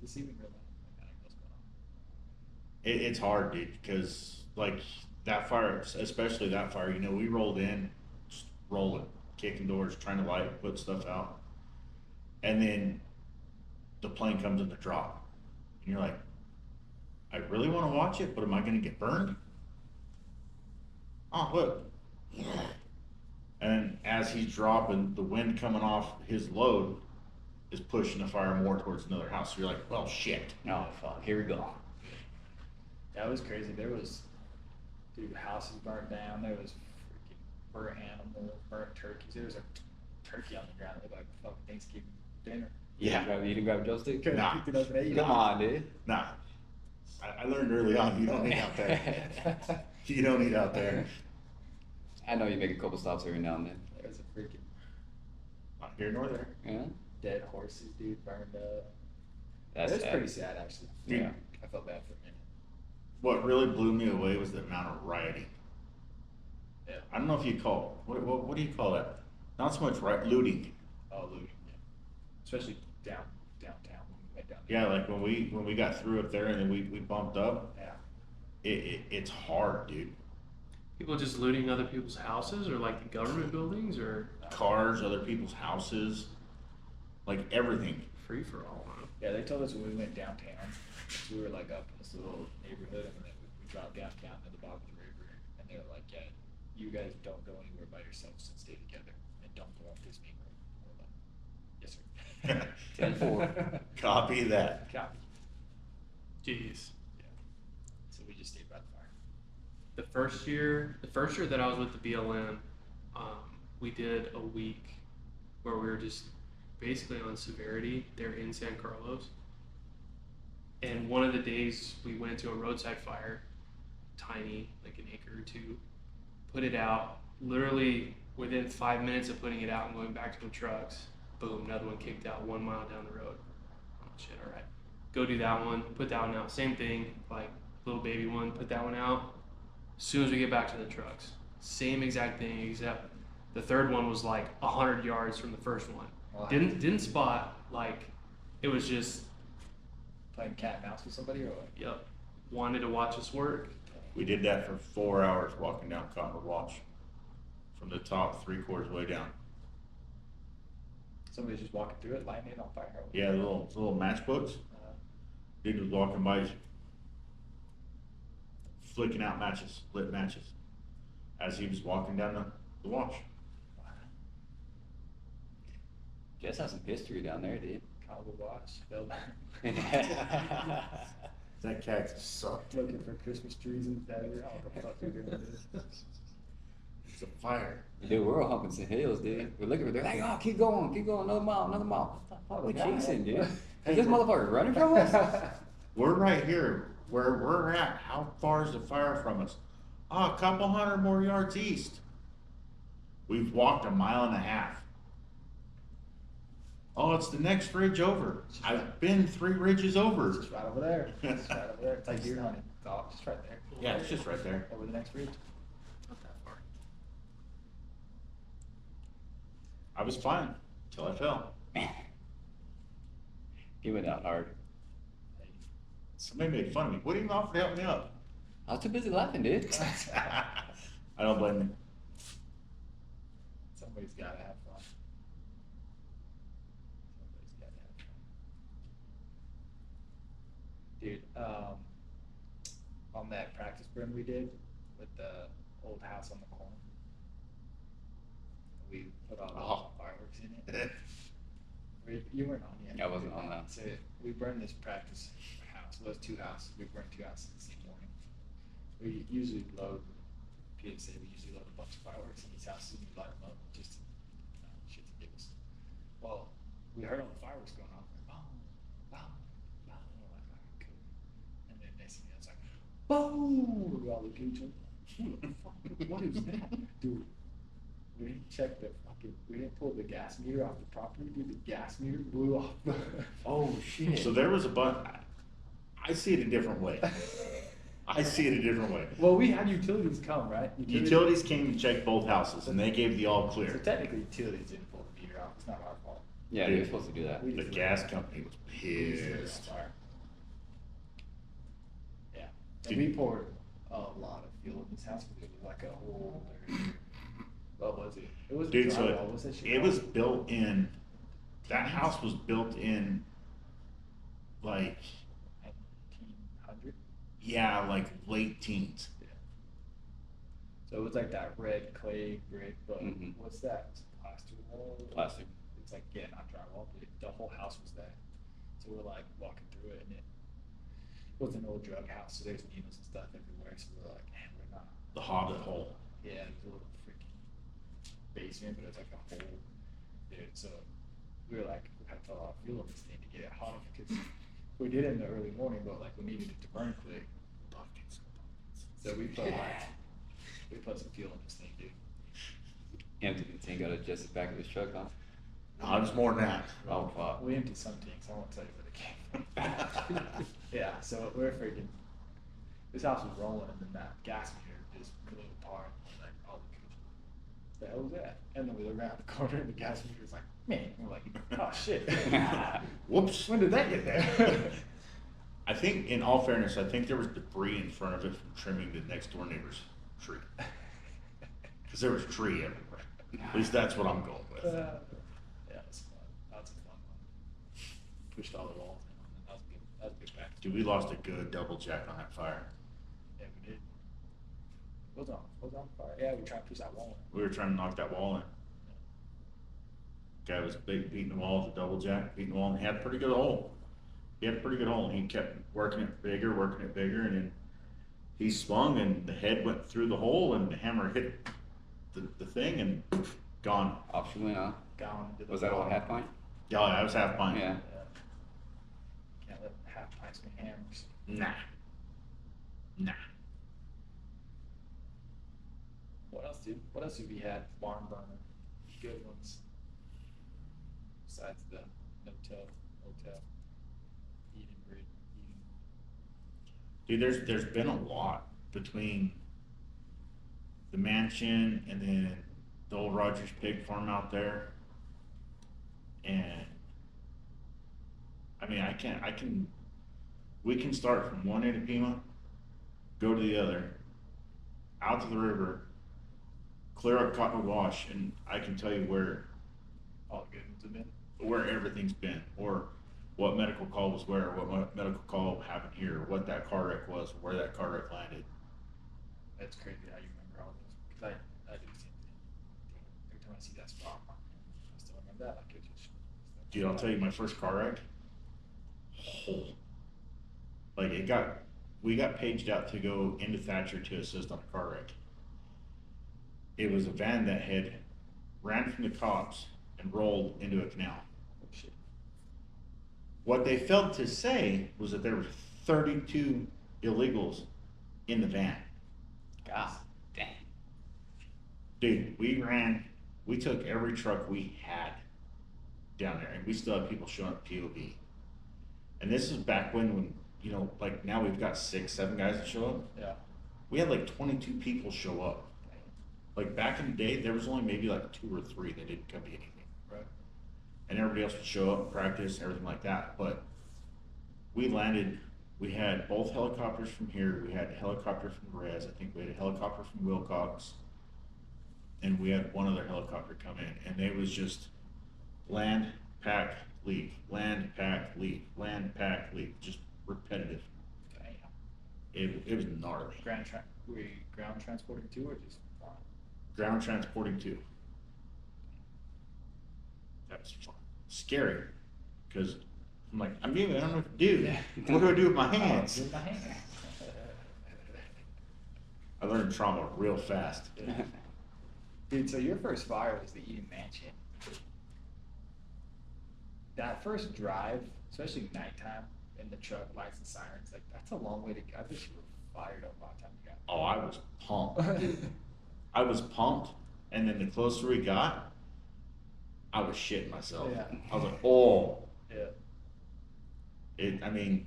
is this even real life? Like, I don't know what's going on. It's hard, dude, because like that fire, especially that fire, you know, we rolled in, just rolling, kicking doors, trying to light, put stuff out. And then the plane comes in to drop. And you're like, I really want to watch it, but am I going to get burned? Oh, look. And as he's dropping, the wind coming off his load is pushing the fire more towards another house. So you're like, well, shit. Oh, fuck. Here we go. That was crazy. There was, dude, houses burnt down. There was freaking burnt animals, burnt turkeys. There was a turkey on the ground. It looked like fucking Thanksgiving dinner. Yeah. You didn't grab a joe stick? Could've Nah. picked it up and ate it. Come on, dude. Nah. I learned early on, you don't eat out there. You don't eat out there. I know you make a couple stops every now and then. There was a freaking Not here nor there. Yeah? dead horses, dude, burned up. That's It was sad. pretty sad, actually. Yeah. I felt bad for a minute. What really blew me away was the amount of rioting. Yeah. I don't know if you call, what do you call that? Not so much looting. Oh, looting, yeah. Especially downtown when we went down. Yeah, like when we got through up there and then we bumped up, Yeah. it's hard, dude. People just looting other people's houses or like the government buildings or Cars, other people's houses, like everything. free for all. Huh? Yeah, they told us when we went downtown, we were like up in this little neighborhood, and then we dropped downtown to the bottom of the river, and they're like, yeah, you guys don't go anywhere by yourselves and stay together, and don't go off this main road. We're like, yes, sir. 10-4. Copy that. Copy. Jeez. Yeah. So we just stayed by the fire. The first year that I was with the BLM, we did a week where we were just basically on severity there in San Carlos. And one of the days we went to a roadside fire, tiny, like an acre or two, put it out. Literally within 5 minutes of putting it out and going back to the trucks, boom, another one kicked out 1 mile down the road. Oh shit, all right. Go do that one, put that one out. Same thing, like little baby one, put that one out. As soon as we get back to the trucks, same exact thing, except the third one was like 100 yards from the first one. Wow. Didn't spot, like, it was just, Playing cat and mouse with somebody, or what? yep, wanted to watch us work. We did that for 4 hours walking down Cottonwood Watch. From the top 3/4 way down. Somebody's just walking through it, lighting it on fire. Or what? Yeah, the little matchbooks. Dude was walking by, flicking out matches, lit matches, as he was walking down the watch. Jess has some history down there, dude. Cowboy watch. Build. That cactus sucked. Looking for Christmas trees and that. Oh, the fuck are you doing this? It's a fire. Dude, we're all humping some hills, dude. We're looking for, they're like, oh, keep going, another mile, another mile. What the fuck are we chasing, dude? Is this motherfucker running from us? We're right here where we're at. How far is the fire from us? Oh, a couple hundred more yards east. We've walked a mile and a half. Oh, it's the next ridge over. I've been 3 ridges over. Just right over there. Just right over there. It's like deer hunting. It's all just right there. Yeah, it's just right there. Over the next ridge. Not that far. I was fine until I fell. He went out hard. Somebody made fun of me. What didn't offer to help me up? I was too busy laughing, dude. I don't blame you. Somebody's gotta have fun. Somebody's gotta have fun. Dude, on that practice run we did with the old house on the corner, we put all the fireworks in it. You weren't on yet. I wasn't on that. So we burned this practice house. Well, it was 2 houses. We burned 2 houses the same morning. We usually load, PSA, we usually load a bunch of fireworks in these houses and we light them up just to, shit to give us. Well, we heard all the fireworks going off. Like, boom, boom, boom. And we're like, all right, cool. And then next thing you know, it's like, boom. We all look at each other. Who the fuck? What is that? Dude, we didn't check the fucking, we didn't pull the gas meter off the property. Dude, the gas meter blew off. Oh, shit. So there was a bunch. I see it a different way. I see it a different way. Well, we had utilities come, right? Utilities came to check both houses and they gave the all So clear. technically, utilities didn't pull the meter off. It's not our fault. Yeah, you're supposed to do that. We The just- gas company was we just lit it on pissed. fire. Yeah. Did- And we poured a lot of fuel in this house because it was like a whole. What was it? It was Dude, drywall. so What's that shit it was called? built in, that house was built in, like, 1900. yeah, like late teens. Yeah. So it was like that red clay brick, but Mhm. what's that? It's plaster wall. Plastic. It's like, yeah, not drywall, but the whole house was that. So we're like walking through it, and it was an old drug house, so there's needles and stuff everywhere. So we're like, man, we're not. The hobbit hole. Yeah, it was a little freaking basement, but it was like a whole. Dude, so we were like, we had to put a lot of fuel in this thing to get it hot because we did it in the early morning, but like we needed it to burn quick. Buckets and buckets. So we put some fuel in this thing, dude. Emptied the tank out of Jess's back of his truck, huh? No, there's more than that. Oh, fuck. We emptied some tanks. I won't tell you where they came from. Yeah, so we're freaking. This house was rolling, and then that gas meter just blew apart. Like, oh, the hell was that? And then we look around the corner, and the gas meter was like, man. And we're like, oh shit. Whoops. When did that get there? I think, in all fairness, I think there was debris in front of it from trimming the next door neighbor's tree. Because there was tree everywhere. At least that's what I'm going with. Yeah, it was fun. That was a fun one. Pushed all the walls in. That was a good. That was a good practice. Dude, we lost a good double jack on that fire. Yeah, we did. What was on fire? Yeah, we tried to push that wall in. We were trying to knock that wall in. Guy was beating the wall with a double jack, beating the wall, and he had a pretty good hole. He had a pretty good hole, and he kept working it bigger, and then he swung, and the head went through the hole, and the hammer hit the thing, and poof, gone. Off she went, huh? Gone into the Was that all wall. half pint? Yeah, that was half pint. Yeah. Yeah. Can't let half pints be hammers. Nah. What else, dude? What else have we had? Barn burner. Good ones. Besides the hotel. Eating bread. Eating. Dude, there's been a lot between the mansion and then the old Rogers pig farm out there. And I mean, we can start from one end of Pima, go to the other, out to the river, clear up Cottonwood Wash, and I can tell you where All the good ones have been. everything's been, or what medical call was where, what medical call happened here, what that car wreck was, where that car wreck landed. That's crazy how you remember all those. Because I do the same thing. Every time I see that spot, I still remember that. Like it just Dude, I'll tell you, my first car wreck. Oh, like we got paged out to go into Thatcher to assist on a car wreck. It was a van that had ran from the cops and rolled into a canal. Oh, shit. What they failed to say was that there were 32 illegals in the van. God damn. Dude, we took every truck we had down there, and we still have people showing up POV. And this is back when, you know, like now we've got 6, 7 guys that show up. Yeah. We had like 22 people show up. Like back in the day, there was only maybe like 2 or 3 that didn't come to anything. Right. And everybody else would show up, practice, everything like that. But we landed, we had both helicopters from here. We had a helicopter from Rez. I think we had a helicopter from Wilcox. And we had one other helicopter come in. And it was just land, pack, leave, land, pack, leave, land, pack, leave. Just repetitive. Damn. It was gnarly. Were you ground transporting too, or just flying? Ground transporting too. That was fun. Scary. Because I'm like, I don't know what to do. What do I do with my hands? With my hands. I learned trauma real fast. Dude, so your first fire was the Eden Mansion. That first drive, especially nighttime, in the truck, lights and sirens, like that's a long way to go. I bet you were fired up by the time you got. Oh, I was pumped. I was pumped, and then the closer we got, I was shitting myself. Yeah. I was like, oh. Yeah. I mean,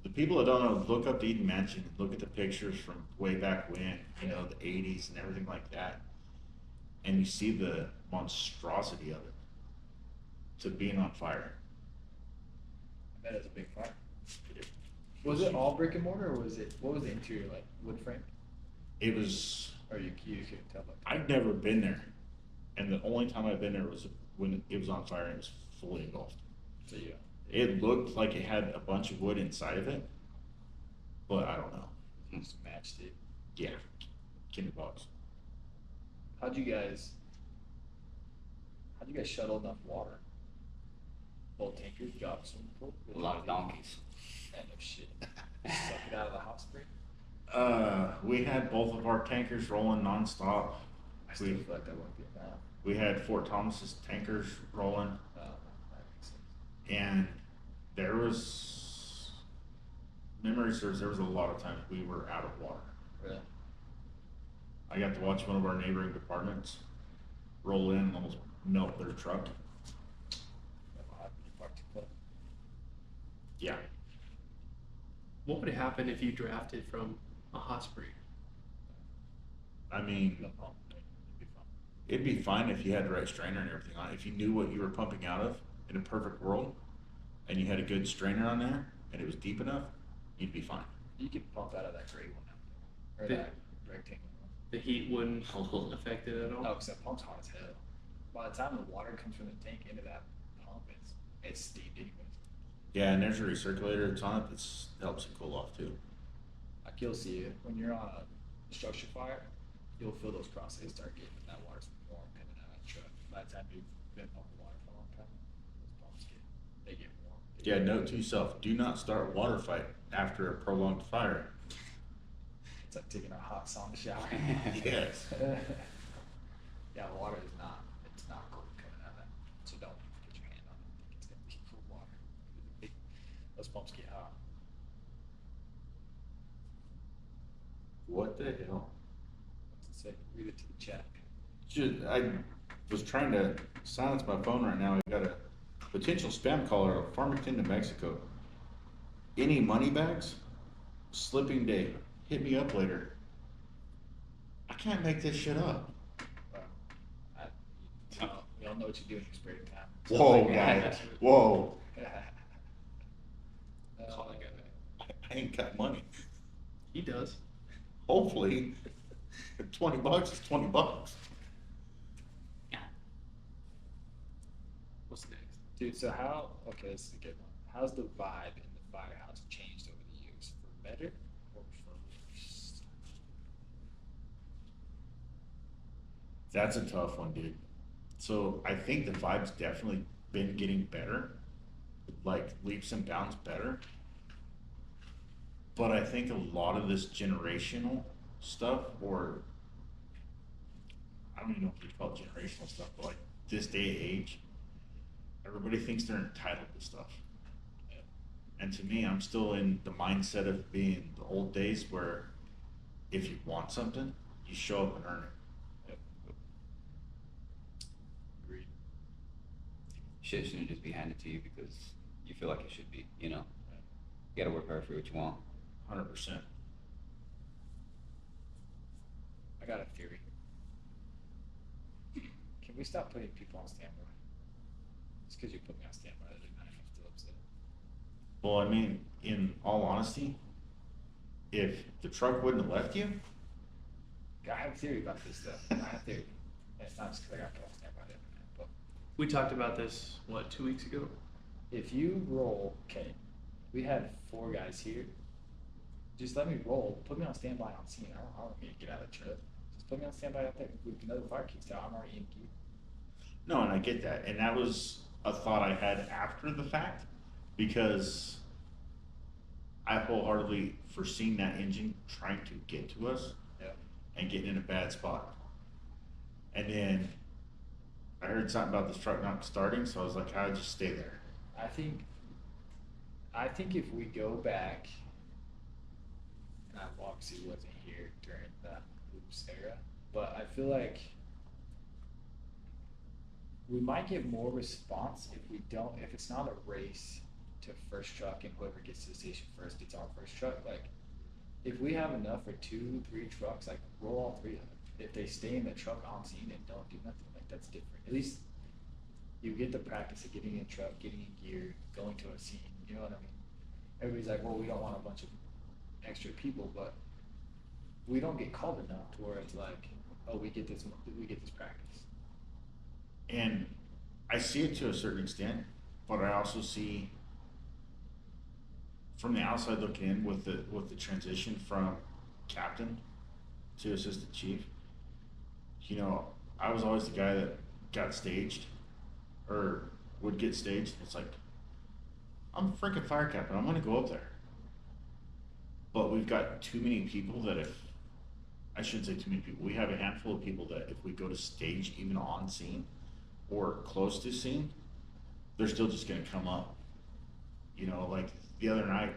the people that don't know, look up the Eden Mansion, look at the pictures from way back when, you know, the 80s and everything like that, and you see the monstrosity of it to being on fire. I bet it was a big fire. Was it all brick and mortar, or what was the interior like? Wood frame? It was, Or you couldn't tell? Like, I'd never been there, and the only time I've been there was when it was on fire and it was fully engulfed. so yeah. It looked like it had a bunch of wood inside of it, but I don't know. Just matched it. Yeah, kinder box. How'd you guys shuttle enough water? Full tankers, drop swimming pool? A lot of donkeys. And no shit. Suck it out of the hot spring. We had both of our tankers rolling nonstop. I still feel like that won't be enough. We had Fort Thomas's tankers rolling, That makes sense. and there was, memory serves, there was a lot of times we were out of water. Really? I got to watch one of our neighboring departments roll in and almost melt their truck. Yeah. What would happen if you drafted from a hot spring? I mean, No problem. It'd be fun. it'd be fine if you had the right strainer and everything on it. If you knew what you were pumping out of in a perfect world, and you had a good strainer on there, and it was deep enough, you'd be fine. You could pump out of that gray one out there. Or The- that rectangle one. The heat wouldn't affect it at all? Oh, because that pump's hot as hell. By the time the water comes from the tank into that pump, it's steamed anyways. Yeah, and there's a recirculator that's on it that helps it cool off too. Like you'll see it when you're on a structure fire, you'll feel those crosses start getting that water's warm coming out of the truck. By the time you've been pumping water for a long time, those pumps get warm. Yeah, note to yourself, do not start a water fight after a prolonged fire. It's like taking a hot sauna shower. Yes. Yeah, water is not. It's not cold coming out of that. So don't put your hand on it. It's gonna be cold water. Those pumps get hot. What the hell? What's it say? Read it to the chat. I was trying to silence my phone right now. I got a potential spam caller out of Farmington, New Mexico. Any money bags? Slipping day. Hit me up later. I can't make this shit up. We all know what you do in your spare time. Whoa, guys. Whoa. That's all I got. I ain't got money. He does. Hopefully, $20 is $20. What's next? Dude, so okay, this is a good one. How's the vibe in the firehouse changed over the years? For better or for worse? That's a tough one, dude. So I think the vibe's definitely been getting better, like leaps and bounds better. But I think a lot of this generational stuff, or I don't even know if you call it generational stuff, but like this day and age, everybody thinks they're entitled to stuff. And to me, I'm still in the mindset of being the old days where if you want something, you show up and earn it. Agreed. Shit shouldn't just be handed to you because you feel like it should be, you know? You gotta work hard for what you want. 100%. I got a theory. Can we stop putting people on standby? Just because you put me on standby doesn't mean I have to upset. Well, I mean, in all honesty, if the truck wouldn't have left you, I have a theory about this stuff. I have a theory. And it's not just because I got put on standby the other night, but We talked about this, what, 2 weeks ago? if you roll, okay, we had 4 guys here. Just let me roll. Put me on standby on scene. I don't need to get out of the truck. Just put me on standby out there. If another fire kicks out, I'm already in gear. no, and I get that. And that was a thought I had after the fact because I wholeheartedly foreseen that engine trying to get to us Yeah. and getting in a bad spot. And then I heard something about this truck not starting, so I was like, I'll just stay there. I think if we go back, and I obviously wasn't here during the Oops era, but I feel like we might get more response if it's not a race to first truck and whoever gets to the station first gets our first truck. Like, if we have enough for 2, 3 trucks, like roll all 3 of them. If they stay in the truck on scene and don't do nothing, like that's different. At least you get the practice of getting in a truck, getting in gear, going to a scene. You know what I mean? Everybody's like, well, we don't want a bunch of extra people, but we don't get called enough to where it's like, oh, we get this practice. And I see it to a certain extent, but I also see from the outside looking in with the transition from captain to assistant chief. You know, I was always the guy that got staged or would get staged. It's like, I'm a freaking fire captain. I'm going to go up there. But we've got too many people that I shouldn't say too many people. We have a handful of people that if we go to stage even on scene or close to scene, they're still just going to come up. You know, like the other night,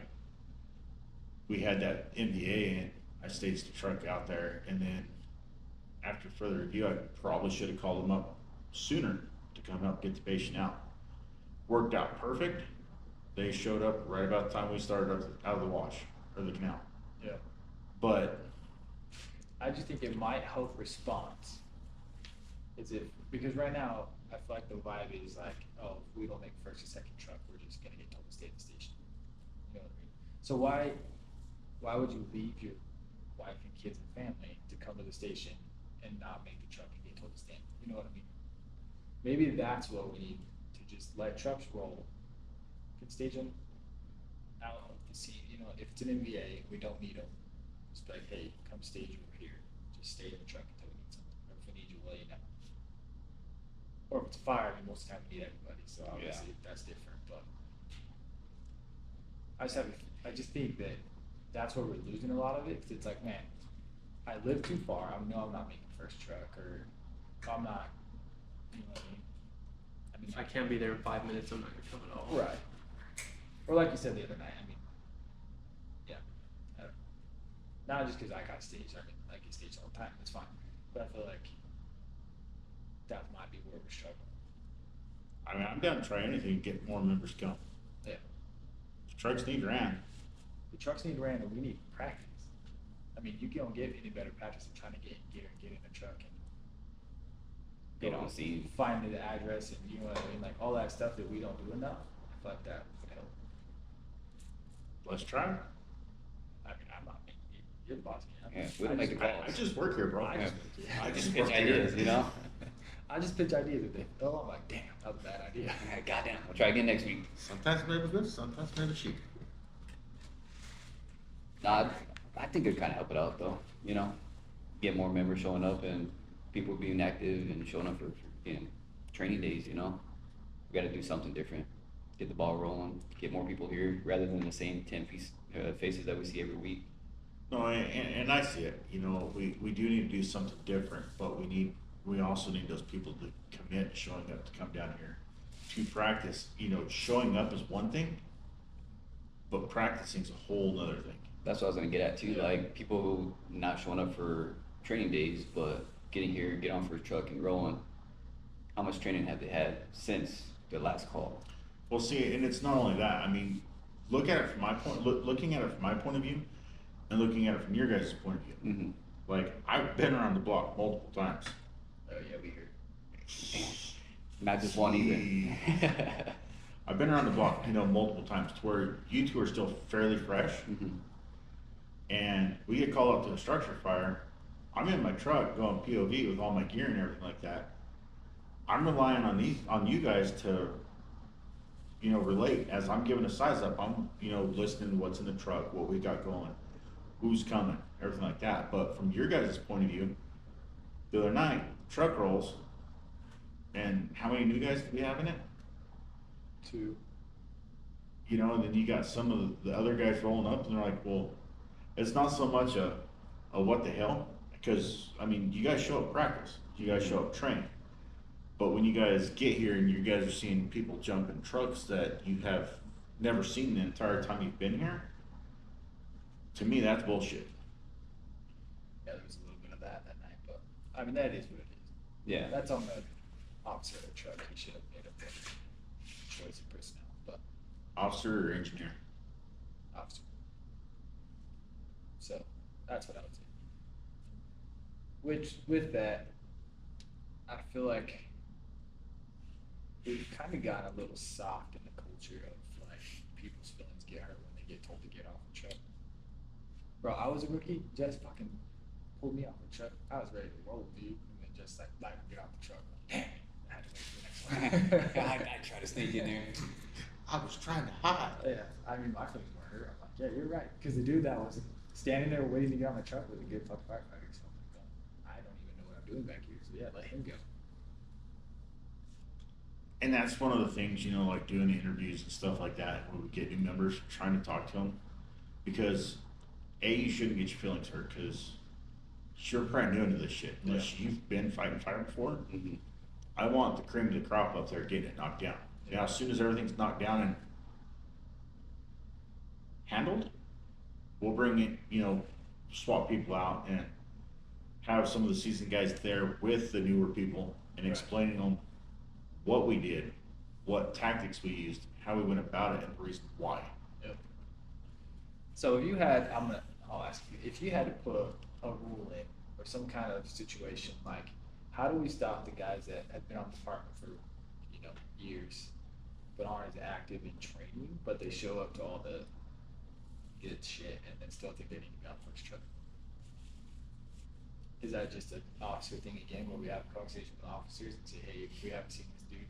we had that MBA and I staged the truck out there, and then after further review, I probably should have called them up sooner to come help get the patient out. Worked out perfect. They showed up right about the time we started out of the wash or the canal. Yeah. But I just think it might help response. Because right now I feel like the vibe is like, oh, if we don't make first or second truck, we're just gonna get told to stay at the station. You know what I mean? So why would you leave your wife and kids and family to come to the station and not make the truck and get told to stand? You know what I mean? Maybe that's what we need to just let trucks roll, can stage them out of the scene. You know, if it's an MVA, we don't need them. Just be like, hey, come stage over here. Just stay in the truck until we need something. Or if we need you, we'll let you know. Or if it's a fire, I mean, most of the time we need everybody, so obviously that's different. But I just think that that's where we're losing a lot of it. Cause it's like, man, I live too far. I know I'm not making first truck, or I'm not. You know what I mean? If I can't be there in 5 minutes, I'm not gonna come at all. Right. Or like you said the other night, I mean, yeah. I don't know. Not just because I got staged, I mean, I get staged all the time, it's fine. But I feel like that might be where we're struggling. I mean, I'm down to try anything to get more members going. Yeah. The trucks need ran. The trucks need ran and we need practice. I mean, you don't get any better practice than trying to get in gear and get in a truck and Get on scene. find the address and you know what I mean, like all that stuff that we don't do enough. I feel like that would help. Let's try. I mean, I'm not you're the boss, man. Yeah, we don't make the calls. I just work here, bro. I I just- just Pitch work ideas, here. you know? I just pitch ideas that they oh I'm like, damn, that was a bad idea. Goddamn, we'll try again next week. Sometimes maybe good, sometimes maybe cheap. Nah, I think it'd kind of help it out though, you know? Get more members showing up and people being active and showing up for you know, training days, you know? We got to do something different. Get the ball rolling. Get more people here rather than the same 10 faces that we see every week. No, and I see it. You know, we do need to do something different, but we also need those people to commit showing up to come down here to practice. You know, showing up is one thing, but practicing is a whole other thing. That's what I was gonna get at too. Like people not showing up for training days, but getting here, get on first truck and rolling. How much training have they had since their last call? Well, see, and it's not only that. I mean, look at it from my point. Looking at it from my point of view, and looking at it from your guys' point of view. Mm-hmm. Like I've been around the block multiple times. Oh yeah, we heard. Not just one either. I've been around the block, you know, multiple times to where you two are still fairly fresh. Mm-hmm. And we get called up to a structure fire. I'm in my truck going POV with all my gear and everything like that. I'm relying on you guys to, you know, relate as I'm giving a size up. I'm, you know, listening to what's in the truck, what we got going, who's coming, everything like that. But from your guys' point of view, the other night, truck rolls, and how many new guys do we have in it? 2. You know, and then you got some of the other guys rolling up, and they're like, well, it's not so much a what the hell, because, I mean, you guys show up practice, you guys show up train. But when you guys get here and you guys are seeing people jump in trucks that you have never seen the entire time you've been here, to me, that's bullshit. Yeah, there was a little bit of that night, but I mean that is what it is. Yeah. That's on the officer of the truck. He should have made a choice of personnel, but Officer or engineer? officer. So that's what I would say. Which with that, I feel like we've kind of gotten a little soft in the culture of like people's feelings get hurt when they get told to get off the truck. Bro, I was a rookie. Just fucking pulled me off the truck. I was ready to roll, dude, and then just like let him get off the truck. Like, damn it, I had to wait for the next one. I tried to sneak in there. I was trying to hide. Yeah, I mean my feelings were hurt. I'm like, yeah, you're right, because the dude that was standing there waiting to get on the truck was a good fucking firefighter. So I'm like, I don't even know what I'm doing back here. So yeah, let him go. And that's one of the things, you know, like doing the interviews and stuff like that, when we get new members, trying to talk to them. Because, A, you shouldn't get your feelings hurt because you're brand new into this shit. Unless you've been fighting fire before, Mm-hmm. I want the cream of the crop up there getting it knocked down. Now, as soon as everything's knocked down and handled, we'll bring it, you know, swap people out and have some of the seasoned guys there with the newer people and Right. explaining them what we did, what tactics we used, how we went about it, and the reason why. Yep. So if you had, I'll ask you, if you had to put a rule in or some kind of situation, like how do we stop the guys that have been on the department for, you know, years, but aren't as active in training, but they show up to all the good shit and then still think they need to be on first truck? Is that just an officer thing again, where we have a conversation with officers and say, hey, we haven't seen this dude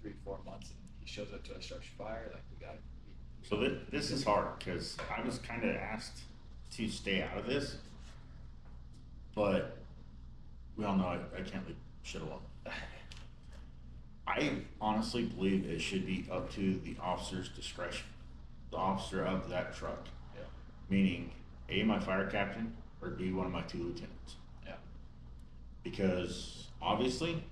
in 3-4 months and he shows up to a structure fire, like we got it. So this is hard because I was kind of asked to stay out of this, but we all know I can't leave shit alone. I honestly believe it should be up to the officer's discretion, the officer of that truck, Yeah. meaning A, my fire captain, or B, one of my 2 lieutenants. Yeah. Because obviously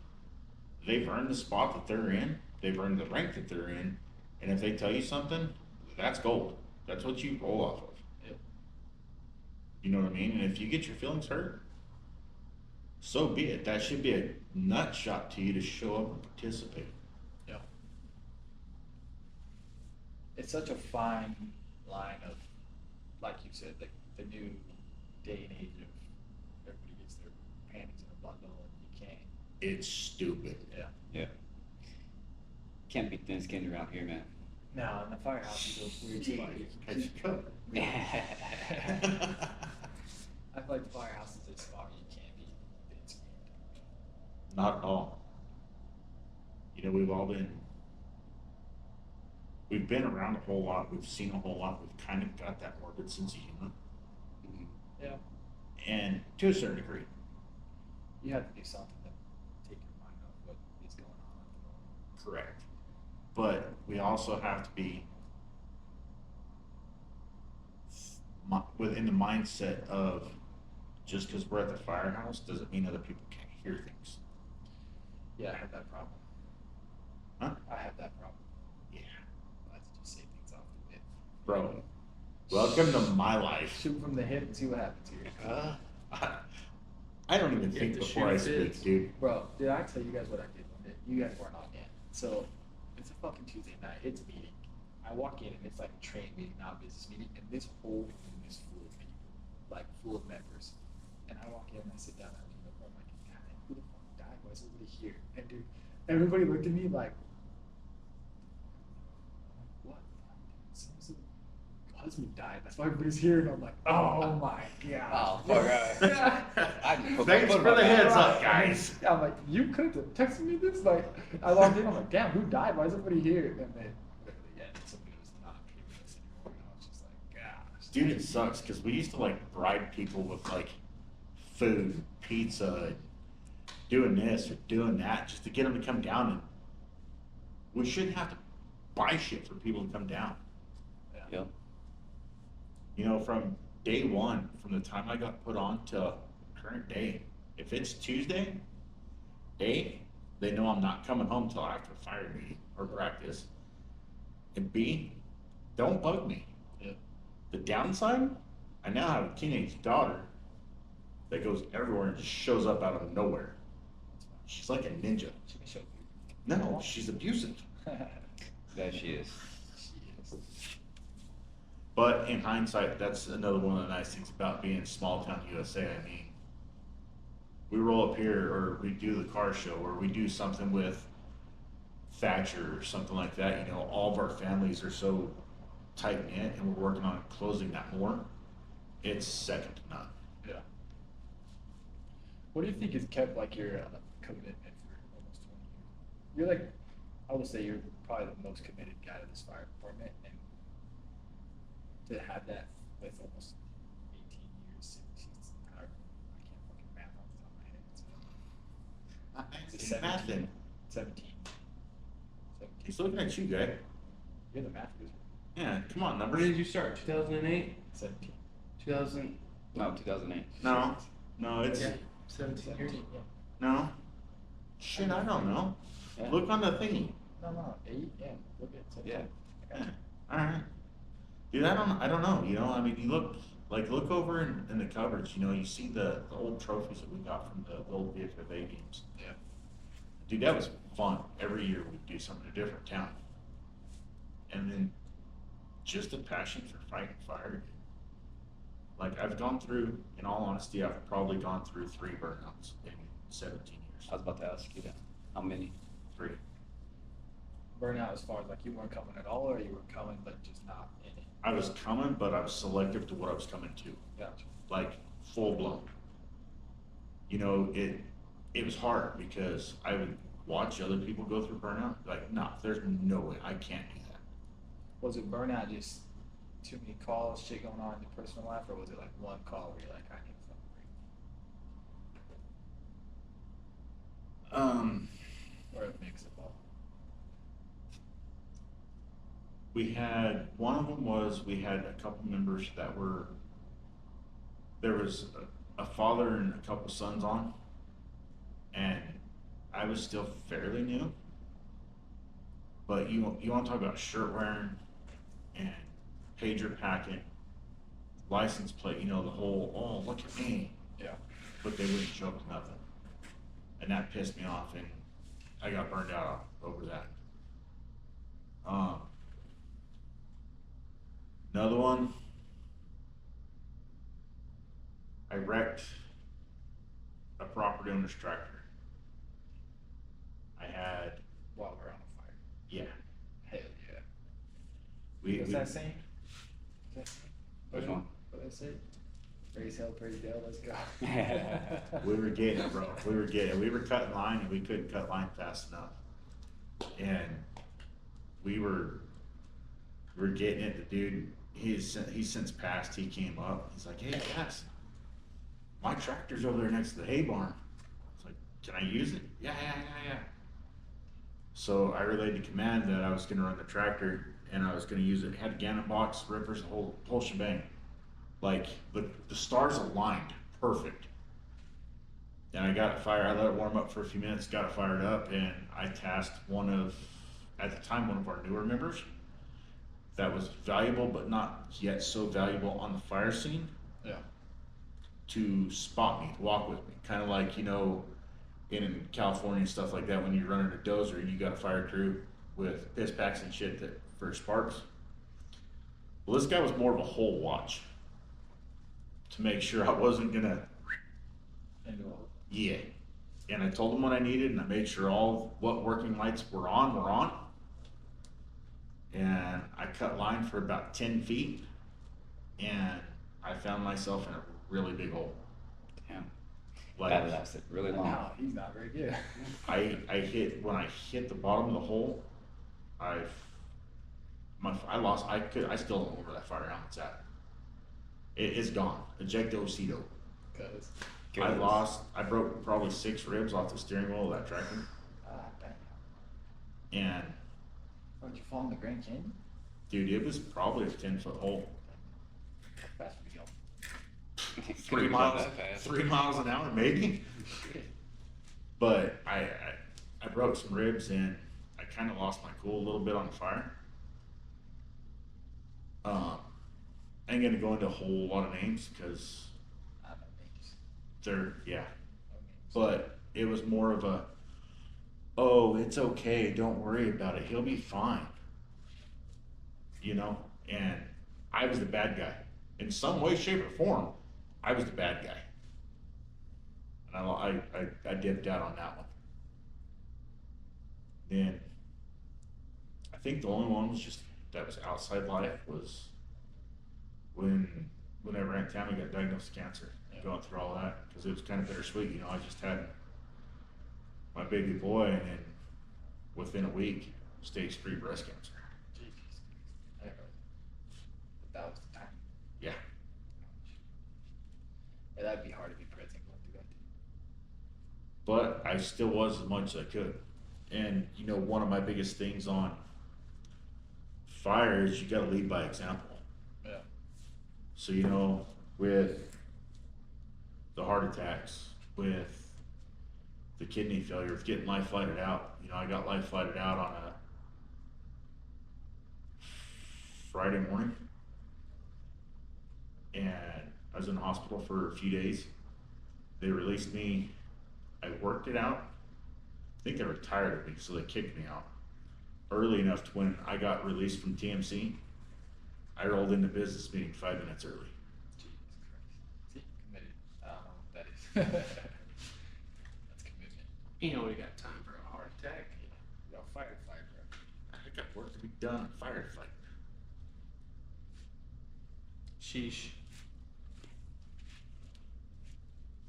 they've earned the spot that they're in, they've earned the rank that they're in, and if they tell you something, that's gold. That's what you roll off of. Yep. You know what I mean? And if you get your feelings hurt, so be it. That should be a nut shot to you to show up and participate. Yeah. It's such a fine line of, like you said, like the new day and age of everybody gets their panties in a bundle and you can't. It's stupid. Yeah. Yeah. Can't be thin-skinned around here, man. Now in the firehouse, you go weird spot. Catch your coat. I feel like the firehouse is a spot where you can't be thin-skinned. Not at all. You know, we've been around a whole lot, we've seen a whole lot, we've kind of got that morbid sense of humor. Mm-hmm. Yeah. And to a certain degree. You have to do something to take your mind off what is going on at the moment. correct. But we also have to be within the mindset of just because we're at the firehouse doesn't mean other people can't hear things. Yeah, I have that problem. Huh? I have that problem. Yeah. I like to just say things off the whip. Bro, welcome to my life. Shoot from the hip and see what happens here. I don't even You think have to before I shoot speak, fits. dude. Bro, did I tell you guys what I did one day? You guys weren't on yet. So it's a fucking Tuesday night. It's a meeting. I walk in and it's like a train meeting, not a business meeting, and this whole room is full of people, like full of members. And I walk in and I sit down and I'm like, God, who the fuck died? Why is everybody here? And dude, everybody looked at me like, what? Someone's husband died. That's why everybody's here. And I'm like, oh my god. Oh, fuck. Thanks for the heads up, guys. I'm like, you could have texted me this. Like, I logged in. I'm like, damn, who died? Why is everybody here? And then literally, yeah, somebody was not here with us anymore. And I was just like, gosh. Dude, it sucks because we used to like bribe people with like food, pizza, doing this or doing that just to get them to come down. And we shouldn't have to buy shit for people to come down. Yep. You know, from day one, from the time I got put on to current day, if it's Tuesday, A, they know I'm not coming home till after fire meeting or practice. And B, don't bug me. Yeah. The downside, I now have a teenage daughter that goes everywhere and just shows up out of nowhere. She's like a ninja. She can show No, she's abusive. you. That she is. She is. But in hindsight, that's another one of the nice things about being small town USA. I mean, we roll up here or we do the car show or we do something with Thatcher or something like that. You know, all of our families are so tight knit and we're working on closing that more. It's second to none. Yeah. What do you think has kept like your commitment for almost 20 years? You're like, I would say you're probably the most committed guy to this fire department, and to have that with almost 18 years, I can't fucking math off the top of my head. So. Is it 17? 17. 17. He's looking at you, guy. You're the math wizard. Yeah, come on, When numbers. did you start? 2008? 17. 2000. No, 2008. No, it's Yeah. 17 years. 17, yeah. no. Shit, I don't know. Yeah. Look on the thingy. No, 8, yeah. Look at 17. Yeah. I got you. All right. Dude, I don't know. You know, I mean, you look over in the cupboards. You know, you see the old trophies that we got from the old VFFA games. Yeah. Dude, that was fun. Every year we'd do something in a different town. And then just a passion for fighting fire. Like I've gone through, in all honesty, I've probably gone through 3 burnouts in 17 years. I was about to ask you that. How many? 3. Burnout as far as like you weren't coming at all, or you were coming but just not in it. I was coming, but I was selective to what I was coming to. Gotcha. Like full blown. You know, it was hard because I would watch other people go through burnout. Like, no, there's no way I can't do that. Was it burnout just too many calls, shit going on in your personal life, or was it like one call where you're like, I need something break? Or a mix of both? We had, one of them was, we had a couple members that were, there was a father and a couple sons on, and I was still fairly new. But you want to talk about shirt wearing and pager packing, license plate, you know, the whole, oh, look at me. Yeah. But they wouldn't show up to nothing. And that pissed me off, and I got burned out over that. Another one, I wrecked a property owner's tractor. I had, While we're on a fire. yeah, Hell yeah. we, What's we, that saying? What's that saying? Which one? What did I say? Praise hell, praise Dale, let's go. we were getting it, bro. We were getting it. We were cutting line and we couldn't cut line fast enough. And we were getting it. The dude, he's since passed. He came up. He's like, hey, yes, my tractor's over there next to the hay barn. It's like, can I use it? Yeah. So I relayed to command that I was gonna run the tractor and I was gonna use it. It had a Gannon box, rippers, the whole shebang. Like the stars aligned perfect. And I got it fired. I let it warm up for a few minutes, got it fired up, and I tasked at the time, one of our newer members that was valuable but not yet so valuable on the fire scene Yeah. to spot me, to walk with me. Kind of like, in California and stuff like that, when you're running a dozer and you got a fire crew with piss packs and shit for sparks. Well, this guy was more of a hole watch to make sure I wasn't gonna. Yeah. And I told him what I needed and I made sure all what working lights were on. And I cut line for about 10 feet and I found myself in a really big hole. Damn. Like, That lasted really long. No, he's not very good. when I hit the bottom of the hole, I still don't know where that fire helmet's at. It's gone. Ejecto Cedo. Cause I broke probably 6 ribs off the steering wheel of that tractor. dang. And Did you fall in the Grand Canyon? dude, it was probably a 10-foot hole. Fast we go. 3 miles, 3 miles an hour, maybe. But I broke some ribs and I kind of lost my cool a little bit on the fire. I ain't gonna go into a whole lot of names because I don't know names. they're, yeah. No names. But it was more of a, oh, it's okay, don't worry about it, he'll be fine. And I was the bad guy. In some way, shape, or form, I was the bad guy. And I dipped out on that one. Then, I think the only one that was outside life was whenever Aunt Tammy got diagnosed with cancer, going through all that, because it was kind of bittersweet. I just had my baby boy, and then within a week, stage 3 breast cancer. Jesus. I don't know. But that was the time. Yeah. Yeah, that'd be hard to be present going through that. But I still was as much as I could. And one of my biggest things on fire is you got to lead by example. Yeah. So with the heart attacks, with the kidney failure, with getting life flighted out, I got life flighted out on a Friday morning, and I was in the hospital for a few days. They released me. I worked it out. I think they were tired of me, so they kicked me out early enough to when I got released from TMC. I rolled into business meeting 5 minutes early. Jesus Christ. See, committed. I don't know what that is. That's commitment. You know we got time for a heart attack. Yeah. Fight, bro. I got work to be done. Firefight. Sheesh.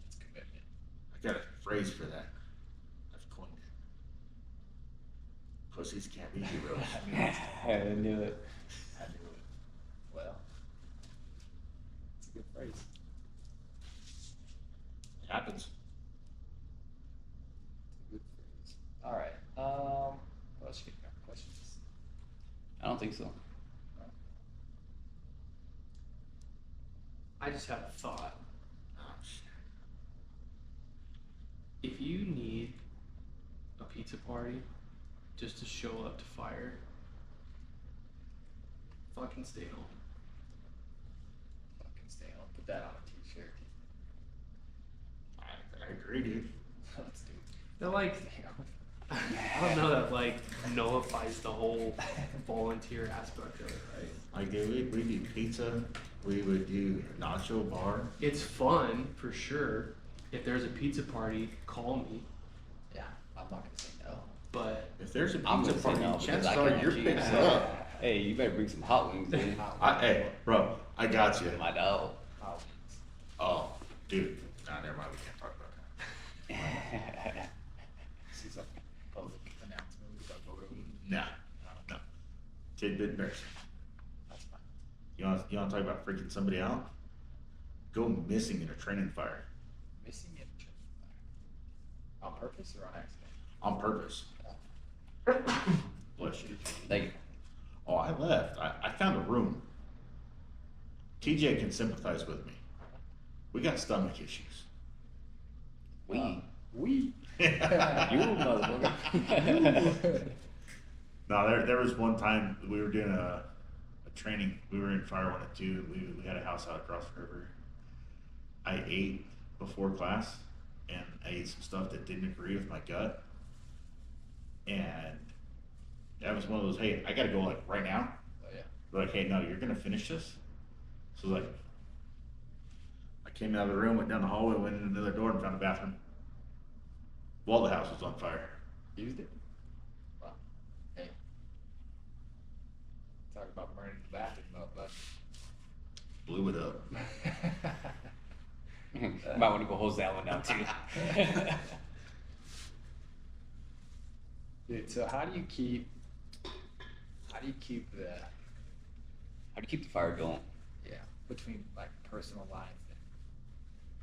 That's commitment. I got a phrase for that. I've coined it. Pussies can't be heroes. I knew it. I knew it. Well, it's a good phrase. It happens. It's a good phrase. All right. What else you got? Questions? I don't think so. No? I just have a thought. Oh, shit. If you need a pizza party just to show up to fire, fucking stay home. Fucking stay home. Put that on a t-shirt. I agree, dude. Let's do it. That like, Stay home. I don't know, that like nullifies the whole volunteer aspect of it, right? Like, dude, we do pizza. We would do nacho bar. It's fun for sure. If there's a pizza party, call me. Yeah, I'm not gonna say no. But If there's a I'm pizza gonna say party, no because chances I are can you're cheese. picking up. Hey, you better bring some hot wings in. Hey, bro, I got you. My dog. Oh, Oh, dude. Nah, never mind. We can't talk about that. this is a public announcement. We got photos. Nah, no. Tidbit embarrassing. That's fine. You want to talk about freaking somebody out? Go missing in a training fire Missing it. On purpose or on accident? on purpose. Bless you. Thank you. Oh, I left. I found a room. TJ can sympathize with me. We got stomach issues. We. We. You motherfucker. No, there was one time we were doing a training. We were in Fire 102. We had a house out across the river. I ate before class, and I ate some stuff that didn't agree with my gut. And that was one of those, hey, I gotta go like right now. Oh, yeah. They're like, hey, no, you're gonna finish this. So like, I came out of the room, went down the hallway, went in another door, and found a bathroom. While the house was on fire. Used it? Well, hey. Talk about burning the bathroom up, but. Blew it up. Might want to go hose that one down too. Dude, so how do you keep the, How do you keep the fire going? yeah, between like personal life and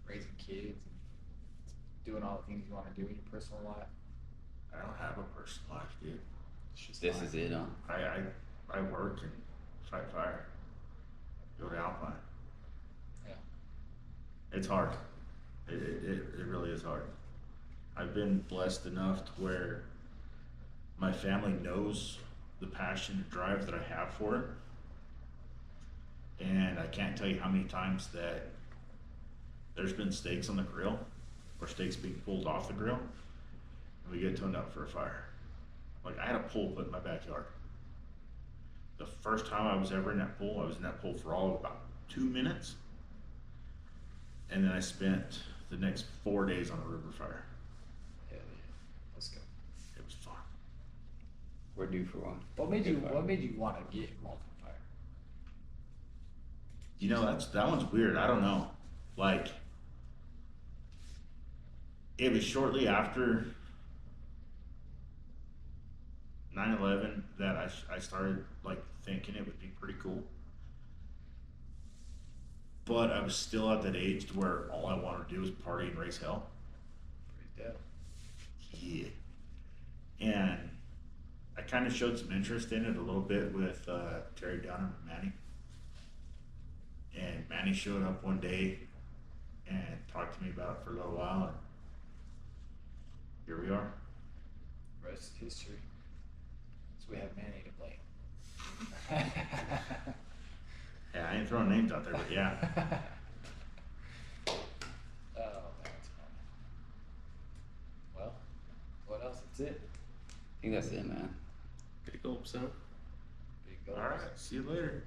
raising kids and doing all the things you want to do in your personal life? I don't have a personal life, dude. It's just This life. is it, huh? I work and fight fire. Go to Alpine. Yeah. It's hard. It really is hard. I've been blessed enough to where my family knows the passion and drive that I have for it. And I can't tell you how many times that there's been steaks on the grill or steaks being pulled off the grill and we get toned up for a fire. Like I had a pool put in my backyard. The first time I was ever in that pool, I was in that pool for all of about 2 minutes. And then I spent the next 4 days on a river fire. Hell yeah. Let's go. It was fun. We're due for one. What made Good fire. you want to get involved in fire? You know, that one's weird. I don't know. Like, it was shortly after 9/11 that I started like thinking it would be pretty cool. But I was still at that age to where all I wanted to do was party and raise hell. Pretty dope. Yeah. And I kind of showed some interest in it a little bit with Terry Downer and Manny. And Manny showed up one day and talked to me about it for a little while. And here we are. Rest is history. So we have Manny to blame. Yeah, I ain't throwing names out there, but yeah. Oh, that's funny. Well, what else? That's it. I think that's it, man. Big gulp, son. Big goals. All right. See you later.